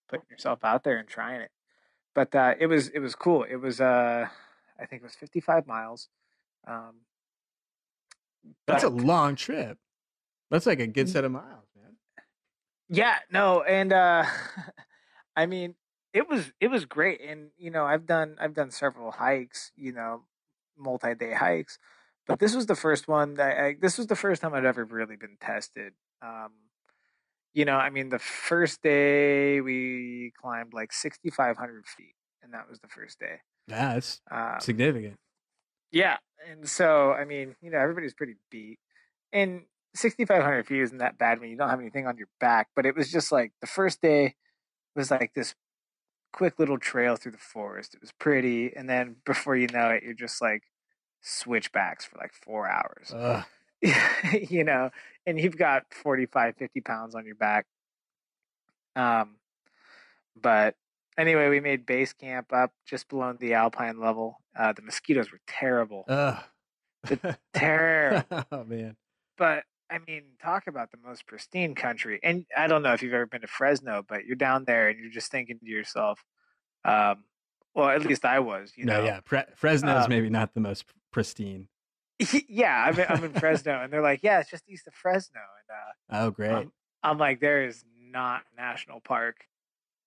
putting yourself out there and trying it. But it was cool. I think it was 55 miles. Um, That's a but long trip. That's like a good set of miles, man. yeah, no, and I mean, it was great. And I've done several hikes, multi-day hikes, but this was the first time I'd ever really been tested. Um, I mean, the first day we climbed like 6,500 feet, and that was the first day. Yeah, that's Um, significant. yeah, and so I mean, everybody's pretty beat, and 6,500 feet isn't that bad when you don't have anything on your back. But it was just like the first day was like this quick little trail through the forest. It was pretty, and then before you know it, you're just like switchbacks for like 4 hours. Ugh. you know, and you've got 45, 50 pounds on your back. Um, but anyway, we made base camp up just below the alpine level. The mosquitoes were terrible, Ugh. the terrible. Oh man. But I mean, talk about the most pristine country. And I don't know if you've ever been to Fresno, but you're down there and you're just thinking to yourself, um, Well, at least I was, No, yeah, Fresno's Uh, maybe not the most pristine. yeah, I'm in Fresno, and they're like, yeah, it's just east of Fresno, and Oh, great. I'm like, there is not a national park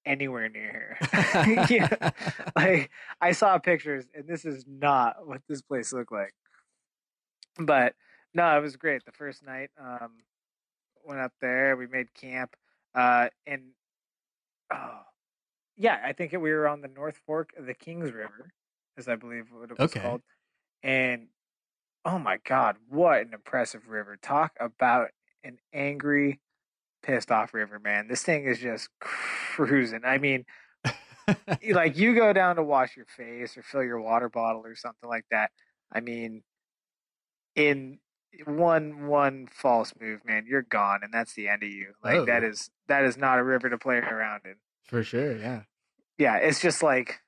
anywhere near here. Yeah, like I saw pictures, and this is not what this place looked like. But no, it was great. The first night, went up there, we made camp, and oh yeah, I think we were on the North Fork of the Kings River, as I believe what it was Okay. called, and oh my God, what an impressive river! Talk about an angry, pissed off river, man. This thing is just cruising. I mean, like you go down to wash your face or fill your water bottle or something like that. I mean, in one false move, man, you're gone, and that's the end of you. Like Oh, that is not a river to play around in. for sure. Yeah. Yeah, it's just like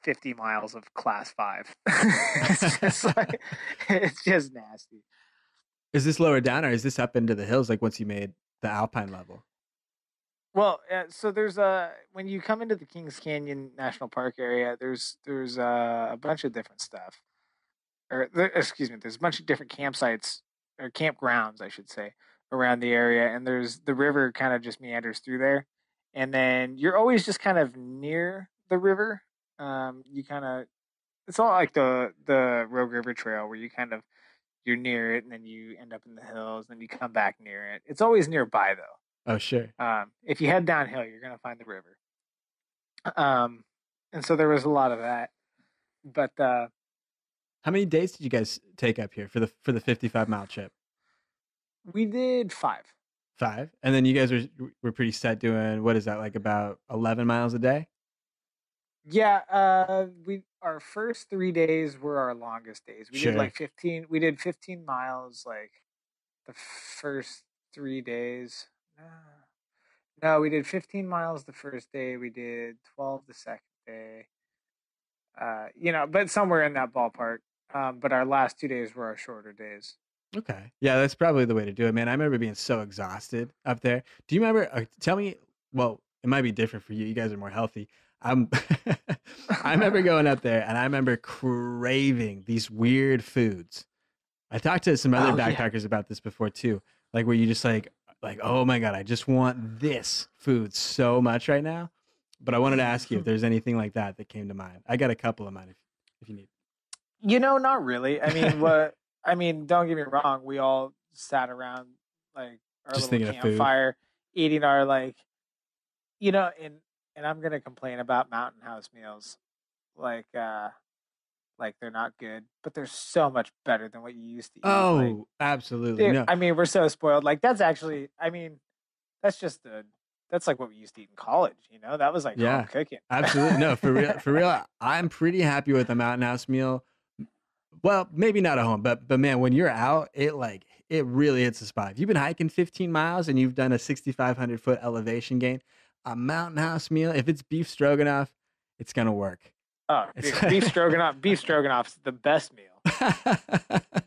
50 miles of class five. It's just like it's just nasty. Is this lower down or is this up into the hills? Like once you made the Alpine level? Well, so there's a when you come into the Kings Canyon National Park area, there's a bunch of different stuff. Excuse me, there's a bunch of different campsites or campgrounds, I should say, around the area, and there's the river kind of just meanders through there, and then you're always just kind of near the river. You kind of it's all like the Rogue River Trail where you kind of you're near it, and then you end up in the hills, and then you come back near it. It's always nearby though. Oh, sure. If you head downhill, you're gonna find the river. Um, and so there was a lot of that, but How many days did you guys take up here for the 55-mile trip? we did 5. 5. And then you guys were pretty set doing, what is that, like about 11 miles a day? Yeah, we our first 3 days were our longest days. We did Sure. like 15. We did 15 miles like the first 3 days. No, no, we did 15 miles the first day. We did 12 the second day. But somewhere in that ballpark. But our last 2 days were our shorter days. Okay. Yeah, that's probably the way to do it, man. I remember being so exhausted up there. Do you remember? Tell me. Well, it might be different for you. You guys are more healthy. I'm. I remember going up there, and I remember craving these weird foods. I talked to some other Oh yeah. backpackers about this before too. Like where you just like, oh my god, I just want this food so much right now. But I wanted to ask you if there's anything like that that came to mind. I got a couple of mine if you need. Not really. I mean, what I mean, don't get me wrong. We all sat around like our Just little thinking of food. campfire, eating our and I'm gonna complain about Mountain House meals, like like they're not good, but they're so much better than what you used to eat. Like, Oh, absolutely. dude, No. I mean, we're so spoiled. Like, that's actually, I mean, that's just that's like what we used to eat in college. That was like home Yeah. cooking. Absolutely. No, for real. For real. I'm pretty happy with the Mountain House meal. Well, maybe not at home, but man, when you're out, it really hits the spot. If you've been hiking 15 miles and you've done a 6,500 foot elevation gain, a Mountain House meal, if it's beef stroganoff, it's gonna work. Oh, It's dude, beef stroganoff's the best meal.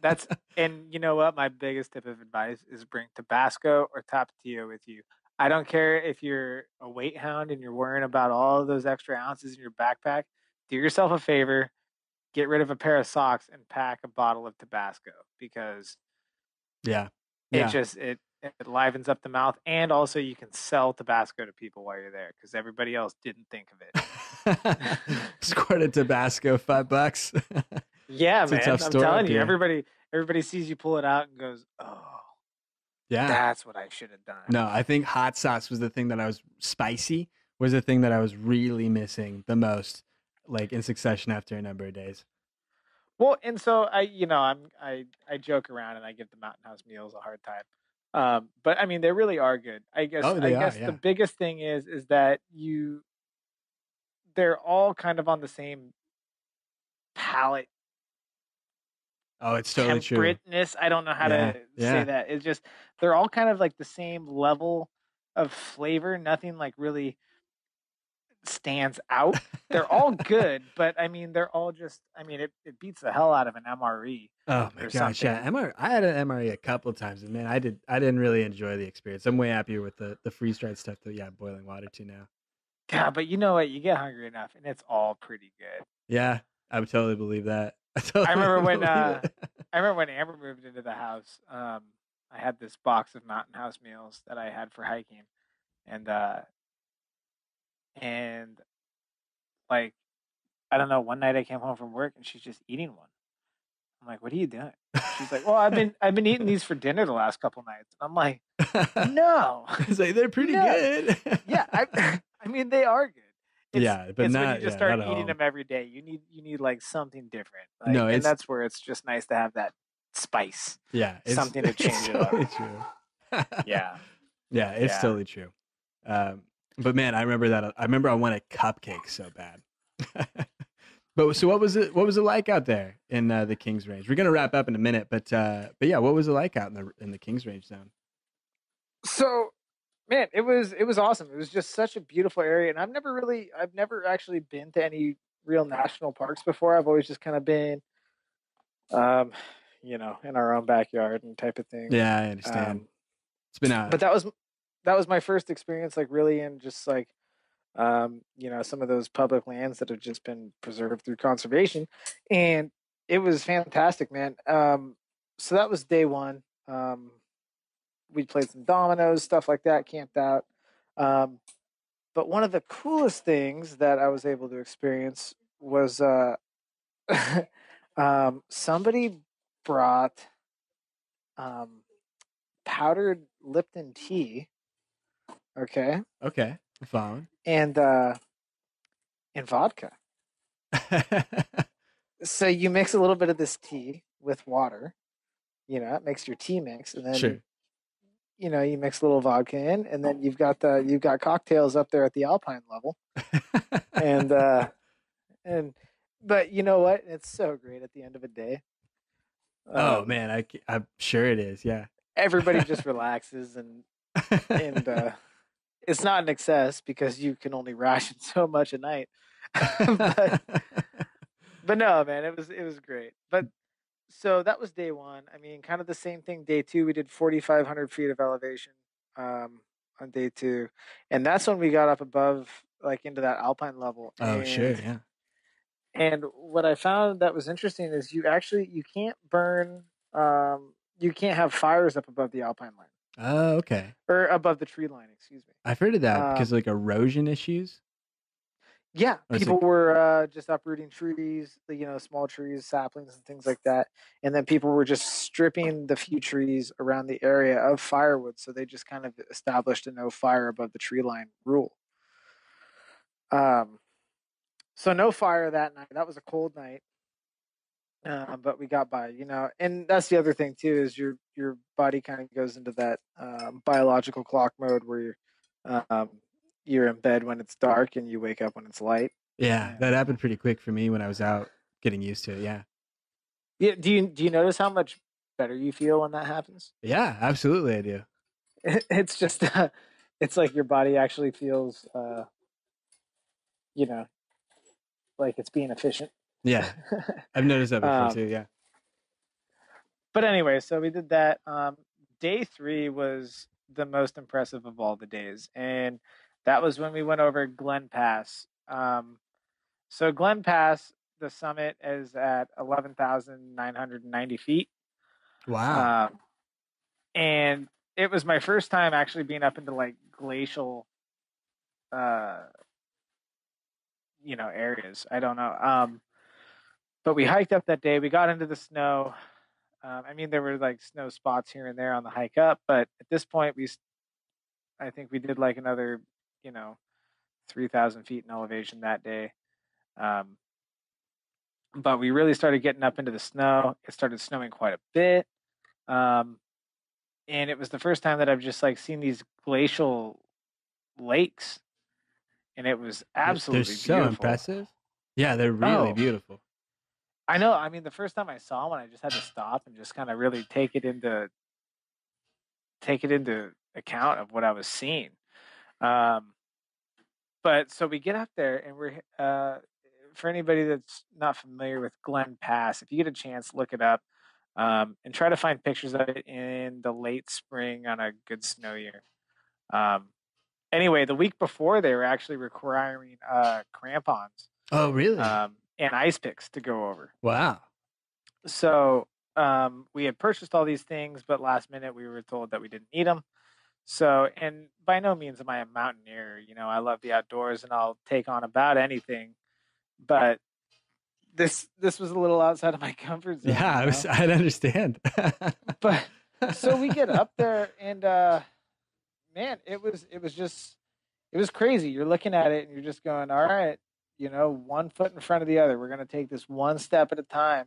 That's and you know what? My biggest tip of advice is bring Tabasco or Tapatio with you. I don't care if you're a weight hound and you're worrying about all of those extra ounces in your backpack. Do yourself a favor, get rid of a pair of socks and pack a bottle of Tabasco because yeah, it yeah. just it livens up the mouth, and also you can sell Tabasco to people while you're there because everybody else didn't think of it. Squirt of Tabasco, $5. Yeah, It's a man. tough I'm store up telling you, here. everybody sees you pull it out and goes, "Oh, Yeah. that's what I should have done." No, I think hot sauce was the thing that I was spicy was the thing that I was really missing the most, like in succession after a number of days. Well, and so I joke around and I give the Mountain House meals a hard time. But I mean they really are good. I guess Oh, I they are, guess the yeah. biggest thing is that they're all kind of on the same palate Oh, it's totally true. temperateness. I don't know how Yeah, to say yeah. that. It's just they're all kind of like the same level of flavor. Nothing like really stands out. They're all good, but I mean they're all just I mean it beats the hell out of an MRE Oh my or gosh, yeah. something. I had an MRE a couple of times, and man, I didn't really enjoy the experience. I'm way happier with the freeze dried stuff that yeah, boiling water to now. God, but you know what? You get hungry enough, and it's all pretty good. Yeah, I would totally believe that. I I totally remember when believe uh, it. I remember when Amber moved into the house. I had this box of Mountain House meals that I had for hiking, and and like I don't know. One night I came home from work and she's just eating one. I'm like, "What are you doing?" She's like, "Well, I've been eating these for dinner the last couple nights." I'm like, "No, It's like they're pretty no, good. yeah, I I mean they are good. It's Yeah, but it's when you not just yeah, start not at eating all. them every day. You need like something different. Like, No, and it's that's where it's just nice to have that spice, yeah, it's something to it's change it up. totally true. Yeah, Yeah, it's yeah. totally true. Um, but man, I remember that. I remember I wanted cupcakes so bad. But so what was it like out there in the Kings Range? We're gonna wrap up in a minute, but yeah, what was it like out in the Kings Range zone? So, man, it was awesome. It was just such a beautiful area, and I've never actually been to any real national parks before. I've always just kind of been, um, in our own backyard and type of thing. Yeah, I understand. Um, It's been but that was my first experience, like really in just like some of those public lands that have just been preserved through conservation, and it was fantastic, man. So that was day one. We played some dominoes, stuff like that, camped out. Um, but one of the coolest things that I was able to experience was somebody brought um, powdered Lipton tea, okay, okay. I'm following. and vodka. So you mix a little bit of this tea with water, it makes your tea mix, and then Sure. you mix a little vodka in, and then you've got cocktails up there at the alpine level, and and but you know what? It's so great at the end of the day. Oh Um, man, I'm sure it is. Yeah. Everybody just relaxes, and it's not an excess because you can only ration so much a night. but but no, man, it was great. But so that was day one. I mean, kind of the same thing. Day two, we did 4,500 feet of elevation um, on day two, and that's when we got up above, like into that alpine level. Oh sure. And Yeah. and what I found that was interesting is you can't burn, you can't have fires up above the alpine line Oh okay. or above the tree line. Excuse me. I've heard of that because Um, of like erosion issues. Yeah, Or it's people like were just uprooting trees, small trees, saplings, and things like that. And then people were just stripping the few trees around the area of firewood. So they just kind of established a no fire above the tree line rule. Um, so no fire that night. That was a cold night, but we got by. And that's the other thing too is your body kind of goes into that biological clock mode where um, you're in bed when it's dark and you wake up when it's light. yeah, that And happened pretty quick for me when I was out getting used to it. Yeah. yeah, do you notice how much better you feel when that happens? Yeah, absolutely I do. It's just it's like your body actually feels you know like it's being efficient. Yeah. I've noticed that before um, too. Yeah. but anyway, so we did that. Day three was the most impressive of all the days, and that was when we went over Glen Pass. So Glen Pass, the summit is at 11,990 feet. Wow. Um, and it was my first time actually being up into like glacial uh areas. I don't know. But we hiked up that day. We got into the snow. I mean, there were like snow spots here and there on the hike up, but at this point I think we did like another you know 3,000 feet in elevation that day. um but we really started getting up into the snow. It started snowing quite a bit. um and it was the first time that I've just like seen these glacial lakes, and it was They're absolutely so beautiful. impressive. Yeah, they're really Oh, beautiful. I know. I mean, the first time I saw one, I just had to stop and just kind of really take it into account of what I was seeing. Um, but so we get up there, and we're for anybody that's not familiar with Glen Pass, if you get a chance, look it up, and try to find pictures of it in the late spring on a good snow year. Um, Anyway, the week before they were actually requiring crampons Oh, really? and ice picks to go over. Wow. So we had purchased all these things, but last minute we were told that we didn't need them. So, and by no means am I a mountaineer. You know, I love the outdoors and I'll take on about anything. But this was a little outside of my comfort zone, Yeah, you know. I'd understand. But so we get up there and man, it was crazy. You're looking at it and you're just going, all right, you know, one foot in front of the other. We're gonna take this one step at a time.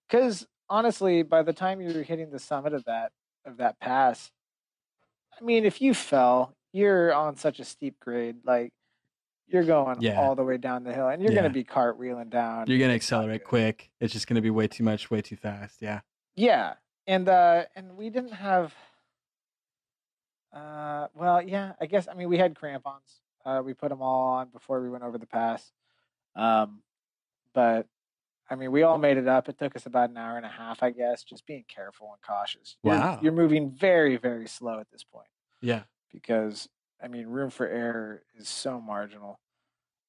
Because honestly, by the time you're hitting the summit of that pass, I mean, if you fell, you're on such a steep grade, like you're going Yeah, all the way down the hill, and you're gonna yeah. be cartwheeling down. You're gonna It's not accelerate good. quick. It's just gonna be way too much, way too fast. Yeah. Yeah, and we didn't have. Well, yeah, I guess. I mean, we had crampons. We put them all on before we went over the pass. Um, but I mean, we all made it up. It took us about an hour and a half, I guess, just being careful and cautious. Wow. You're moving very, very slow at this point Yeah. because I mean, room for error is so marginal.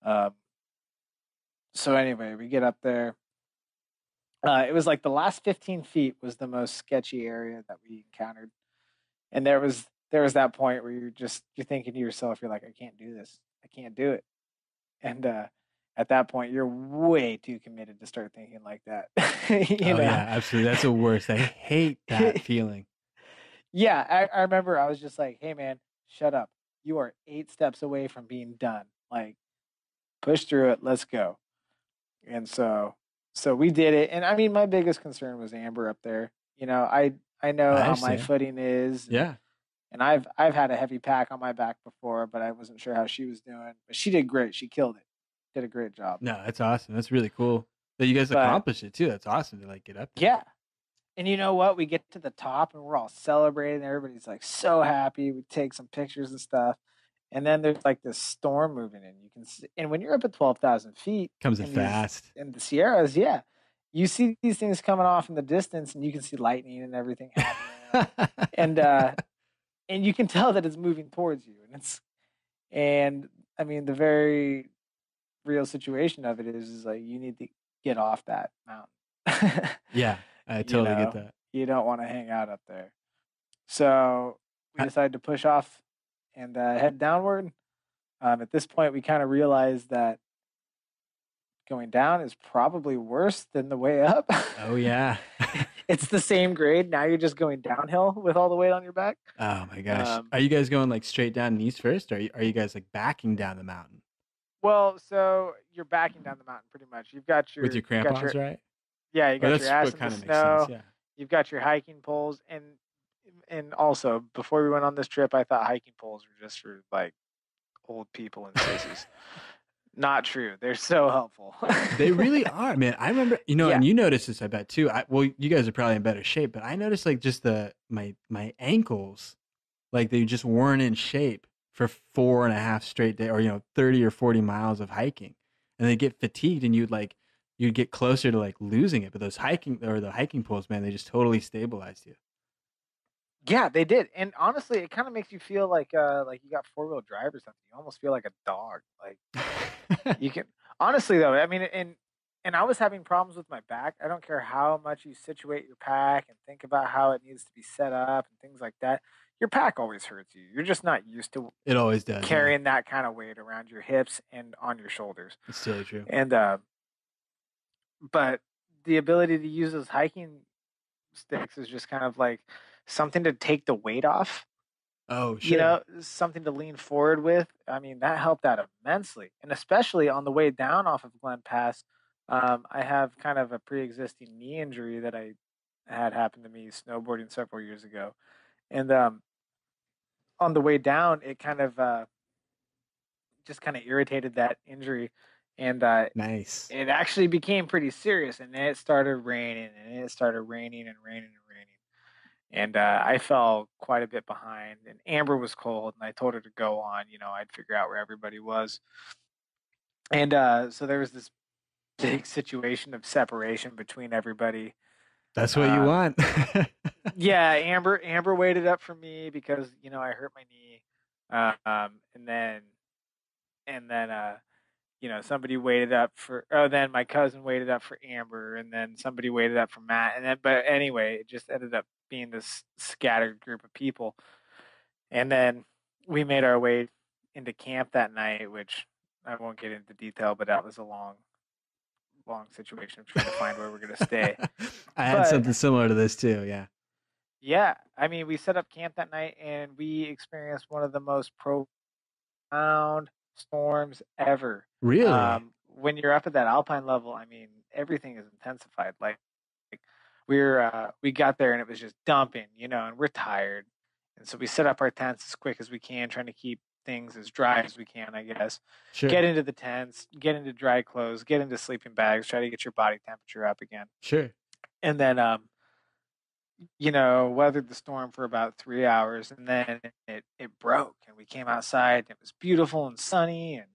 Um, so anyway, we get up there. It was like the last 15 feet was the most sketchy area that we encountered, and there was that point where you're thinking to yourself, you're like, I can't do this, I can't do it, and at that point, you're way too committed to start thinking like that, you Oh know. yeah, absolutely. That's the worst. I hate that feeling. Yeah, I remember I was just like, hey man, shut up. You are 8 steps away from being done. Like, push through it. Let's go. And so we did it. And I mean, my biggest concern was Amber up there. You know, I know I how my understand. footing is, Yeah. and I've had a heavy pack on my back before, but I wasn't sure how she was doing. But she did great. She killed it. Did a great job. No, that's awesome. That's really cool that you guys But accomplished it too. That's awesome to like get up there. yeah. And you know what? We get to the top and we're all celebrating. Everybody's like so happy. We take some pictures and stuff. And then there's like this storm moving in. You can see, and when you're up at 12,000 feet Comes in fast. in the Sierras, yeah, you see these things coming off in the distance, and you can see lightning and everything happening, and and you can tell that it's moving towards you, and I mean the very real situation of it is like you need to get off that mountain. Yeah, I You totally get know, that. you don't want to hang out up there. So we I- decided to push off and head downward. At this point, we kind of realized that going down is probably worse than the way up. Oh yeah. It's the same grade. Now you're just going downhill with all the weight on your back. Oh my gosh. Um, Are you guys going like straight down and east first, or are you guys like backing down the mountain well, so you're backing down the mountain pretty much. with your You've got crampons, your right? yeah, you Oh, got your that's ass what in the kind of makes sense. snow. Yeah. You've got your hiking poles, and also before we went on this trip, I thought hiking poles were just for like old people and sissies. Not true. They're so helpful. They really are, man. I remember, Yeah. and you noticed this, I bet too. Well, you guys are probably in better shape, but I noticed like just my ankles, like they just weren't in shape for 4.5 straight days, or 30 or 40 miles of hiking, and they get fatigued, and you'd get closer to like losing it. But those the hiking poles, man, they just totally stabilized you. Yeah, they did. And honestly, it kind of makes you feel like you got four-wheel drive or something. You almost feel like a dog. Like you can honestly though, I mean, and I was having problems with my back. I don't care how much you situate your pack and think about how it needs to be set up and things like that. Your pack always hurts you. You're just not used to It always does. Yeah. carrying that kind of weight around your hips and on your shoulders. It's totally true. And but the ability to use those hiking sticks is just kind of like something to take the weight off, Oh, you sure. know, something to lean forward with. I mean, that helped out immensely. And especially on the way down off of Glen Pass, I have kind of a pre existing knee injury that I had happened to me snowboarding several years ago. And on the way down, it kind of just kind of irritated that injury. And Nice. it actually became pretty serious. And then it started raining, and it started raining and raining and raining. And I fell quite a bit behind. And Amber was cold, and I told her to go on. You know, I'd figure out where everybody was. And so there was this big situation of separation between everybody. That's what you Um, want. yeah, Amber waited up for me because I hurt my knee. And then somebody waited up for. Oh, then my cousin waited up for Amber, and then somebody waited up for Matt, and then. But anyway, it just ended up being this scattered group of people, and then we made our way into camp that night, which I won't get into detail, but that was a long, long situation of trying to find where we're gonna stay. I had But something similar to this too. Yeah. yeah, I mean, we set up camp that night, and we experienced one of the most profound storms ever. Really? When you're up at that alpine level, I mean, everything is intensified. Like we got there and it was just dumping, and we're tired, and so we set up our tents as quick as we can, trying to keep things as dry as we can, I guess. Sure. Get into the tents, get into dry clothes, get into sleeping bags, try to get your body temperature up again, Sure. and then weathered the storm for about 3 hours, and then it broke, and we came outside, and it was beautiful and sunny, and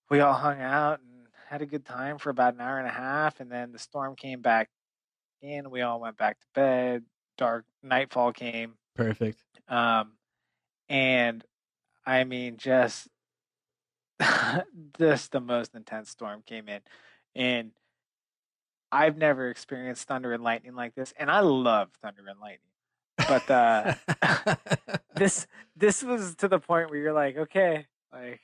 we all hung out and had a good time for about an hour and a half, and then the storm came back in. We all went back to bed. Dark nightfall came, Perfect. and I mean, just just the most intense storm came in, and I've never experienced thunder and lightning like this, and I love thunder and lightning. But this was to the point where you're like, okay, like,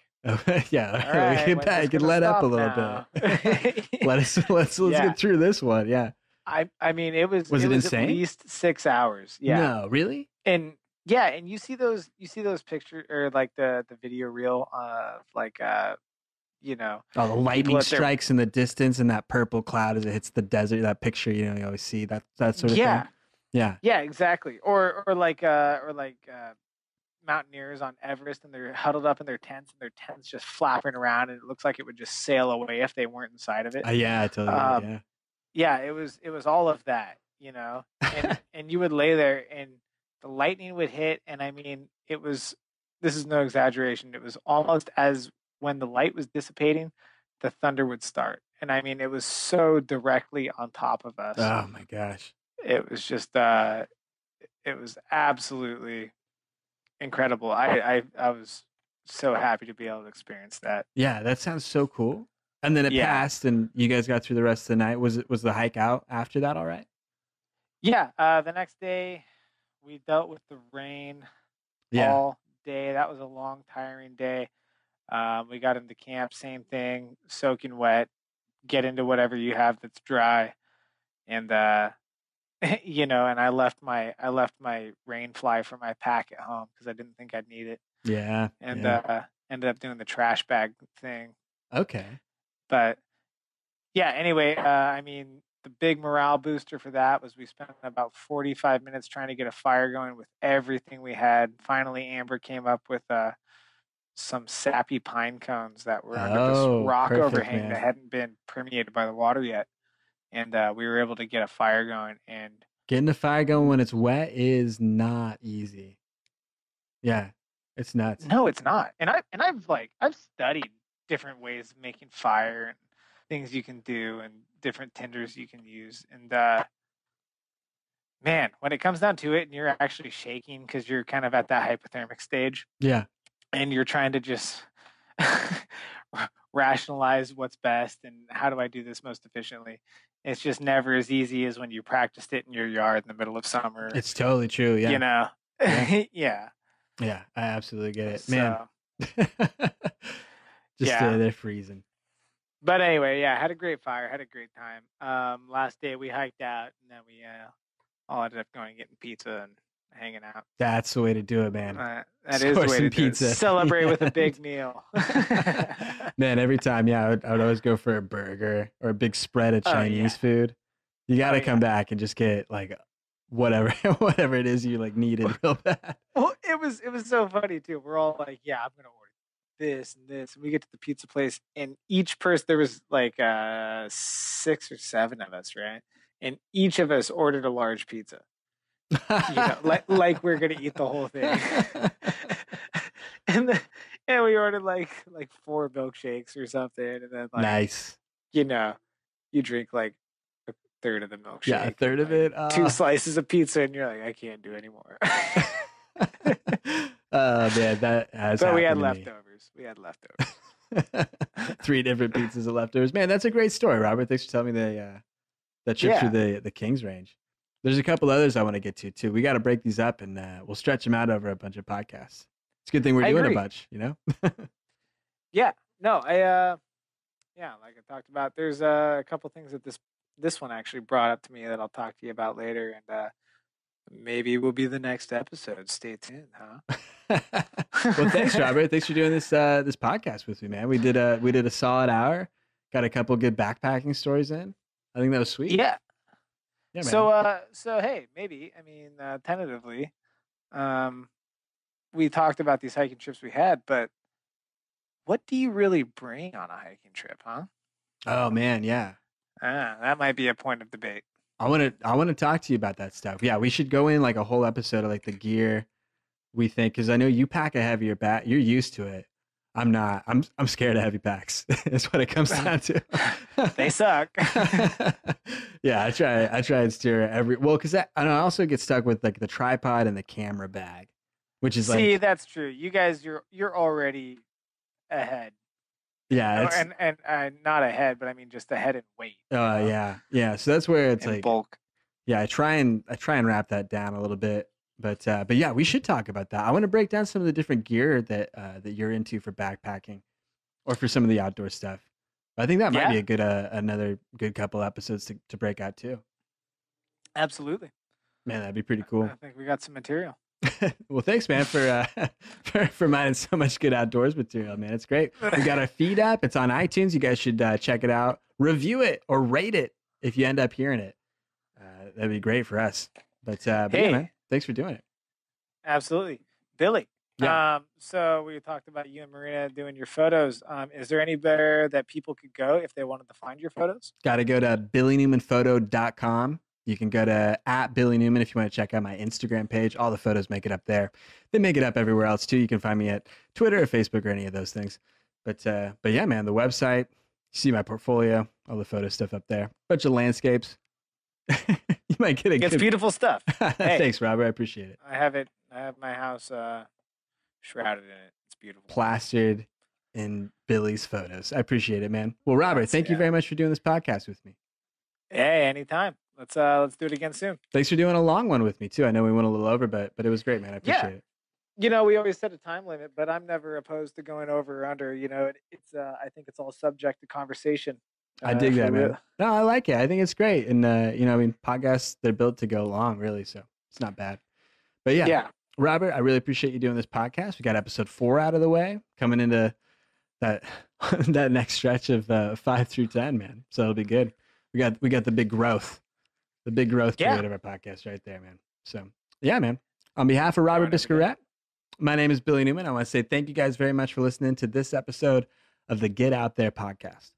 Yeah, all right, we when's this can gonna let up a stop little now? bit. Let's Yeah, get through this one. Yeah. I mean, it was Was it it was at insane? least 6 hours. Yeah, No, really? and yeah, and you see those pictures or like the video reel of like Oh, the people lightning at their. strikes in the distance and that purple cloud as it hits the desert. That picture, you always see that sort of thing. Yeah, Yeah. yeah, exactly. Or like mountaineers on Everest, and they're huddled up in their tents, and their tents just flapping around, and it looks like it would just sail away if they weren't inside of it. Yeah, I totally get it. Um, Yeah. yeah, it was all of that, and you would lay there, and the lightning would hit, and I mean, it was. This is no exaggeration. It was almost as when the light was dissipating, the thunder would start, and I mean, it was so directly on top of us. Oh my gosh. It was just, it was absolutely incredible. I was so happy to be able to experience that. Yeah, that sounds so cool. And then it Yeah. passed, and you guys got through the rest of the night. Was the hike out after that all right? Yeah. The next day, we dealt with the rain Yeah. all day. That was a long, tiring day. We got into camp, same thing, soaking wet. Get into whatever you have that's dry, and and I left my rain fly for my pack at home because I didn't think I'd need it, Yeah. and Yeah. ended up doing the trash bag thing. Okay. But yeah, anyway, I mean, the big morale booster for that was we spent about 45 minutes trying to get a fire going with everything we had. Finally, Amber came up with some sappy pine cones that were under this Oh, rock perfect, overhang that man. hadn't been permeated by the water yet. And we were able to get a fire going. And Getting the fire going when it's wet is not easy. Yeah. It's nuts. no, it's not. And I've studied different ways of making fire and things you can do and different tinders you can use. And man, when it comes down to it, and you're actually shaking because you're kind of at that hypothermic stage, Yeah. and you're trying to just rationalize what's best and how do I do this most efficiently. It's just never as easy as when you practiced it in your yard in the middle of summer. It's totally true. You Yeah. know, Yeah. yeah. Yeah. I absolutely get it. Man. So Just yeah. they're freezing. But anyway, yeah, had a great fire, had a great time. Last day we hiked out, and then we all ended up going and getting pizza and hanging out. That's the way to do it, man. That is the Source way some to do it. pizza. Celebrate with a Yeah. big meal. Man, every time, yeah, I would always go for a burger or a big spread of Oh yeah. Chinese food. You got Oh to come yeah. back and just get like whatever whatever it is you like needed real bad. Well, it was so funny too. We're all like, yeah, I'm gonna order this and this. And we get to the pizza place, and each person, there was like 6 or 7 of us, right? And each of us ordered a large pizza. Like we're gonna eat the whole thing. and then, and we ordered like 4 milkshakes or something, and then like Nice. you drink like a third of the milkshake. Yeah, a third of like it. 2 slices of pizza, and you're like, I can't do anymore. Man, that has But we had happened to me. leftovers. We had leftovers. 3 different pizzas of leftovers. Man, that's a great story, Robert. Thanks for telling me that trip through Yeah, the Kings Range. There's a couple others I want to get to too. We got to break these up and we'll stretch them out over a bunch of podcasts. It's a good thing we're I doing a agree. bunch, you know? Yeah, no, yeah, like I talked about, there's a couple things that this one actually brought up to me that I'll talk to you about later, and maybe will be the next episode. Stay tuned, Well, thanks, huh? Robert. Thanks for doing this podcast with me, man. We did a solid hour. Got a couple good backpacking stories in. I think that was sweet. Yeah. Yeah, So man. so hey, maybe I mean tentatively, um, we talked about these hiking trips we had, but what do you really bring on a hiking trip, huh? Oh man, yeah. That might be a point of debate. I want to talk to you about that stuff. Yeah, we should go in like a whole episode of like the gear we think, because I know you pack a heavier bag. You're used to it. I'm not. I'm scared of heavy packs. That's what it comes down to. They suck. Yeah, I try and steer every well, because I also get stuck with like the tripod and the camera bag, which is See, like that's true. You guys, you're already ahead. yeah, Oh, it's and not ahead, but I mean just ahead in weight, yeah. So that's where it's in like bulk. yeah, I try and wrap that down a little bit. But yeah, we should talk about that. I want to break down some of the different gear that you're into for backpacking or for some of the outdoor stuff. I think that might Yeah, be a good another good couple episodes to break out too. absolutely. Man, that'd be pretty I cool. think we got some material. Well, thanks, man, for for finding so much good outdoors material, man. It's great. We got our feed up. It's on iTunes. You guys should check it out, review it, or rate it if you end up hearing it. That'd be great for us. But yeah, man, Hey, thanks for doing it. absolutely, Billy. Yeah, So we talked about you and Marina doing your photos. Is there anywhere that people could go if they wanted to find your photos? got to go to billynewmanphoto.com. You can go to at Billy Newman if you want to check out my Instagram page. All the photos make it up there. They make it up everywhere else too. You can find me at Twitter or Facebook or any of those things. But yeah, man, the website, you see my portfolio, all the photo stuff up there. Bunch of landscapes. You might get a It's good. beautiful stuff. Hey, Thanks, Robert. I appreciate it. I have it. I have my house shrouded in it. It's beautiful. Plastered in Billy's photos. I appreciate it, man. Well, Robert, thank you Yeah. very much for doing this podcast with me. Hey, anytime. Let's do it again soon. Thanks for doing a long one with me too. I know we went a little over, but it was great, man. I Yeah. appreciate it. We always set a time limit, but I'm never opposed to going over or under. It's I think it's all subject to conversation. I dig If we that, really, man. No, I like it. I think it's great. And I mean, podcasts they're built to go long, really, so it's not bad. But yeah, yeah, Robert, I really appreciate you doing this podcast. We got episode 4 out of the way, coming into that that next stretch of 5 through 10, man. So it'll be good. We got the big growth yeah. period of our podcast right there, man. So yeah, man. On behalf of Robert Growing every day. Biscarret, my name is Billy Newman. I want to say thank you guys very much for listening to this episode of the Get Out There podcast.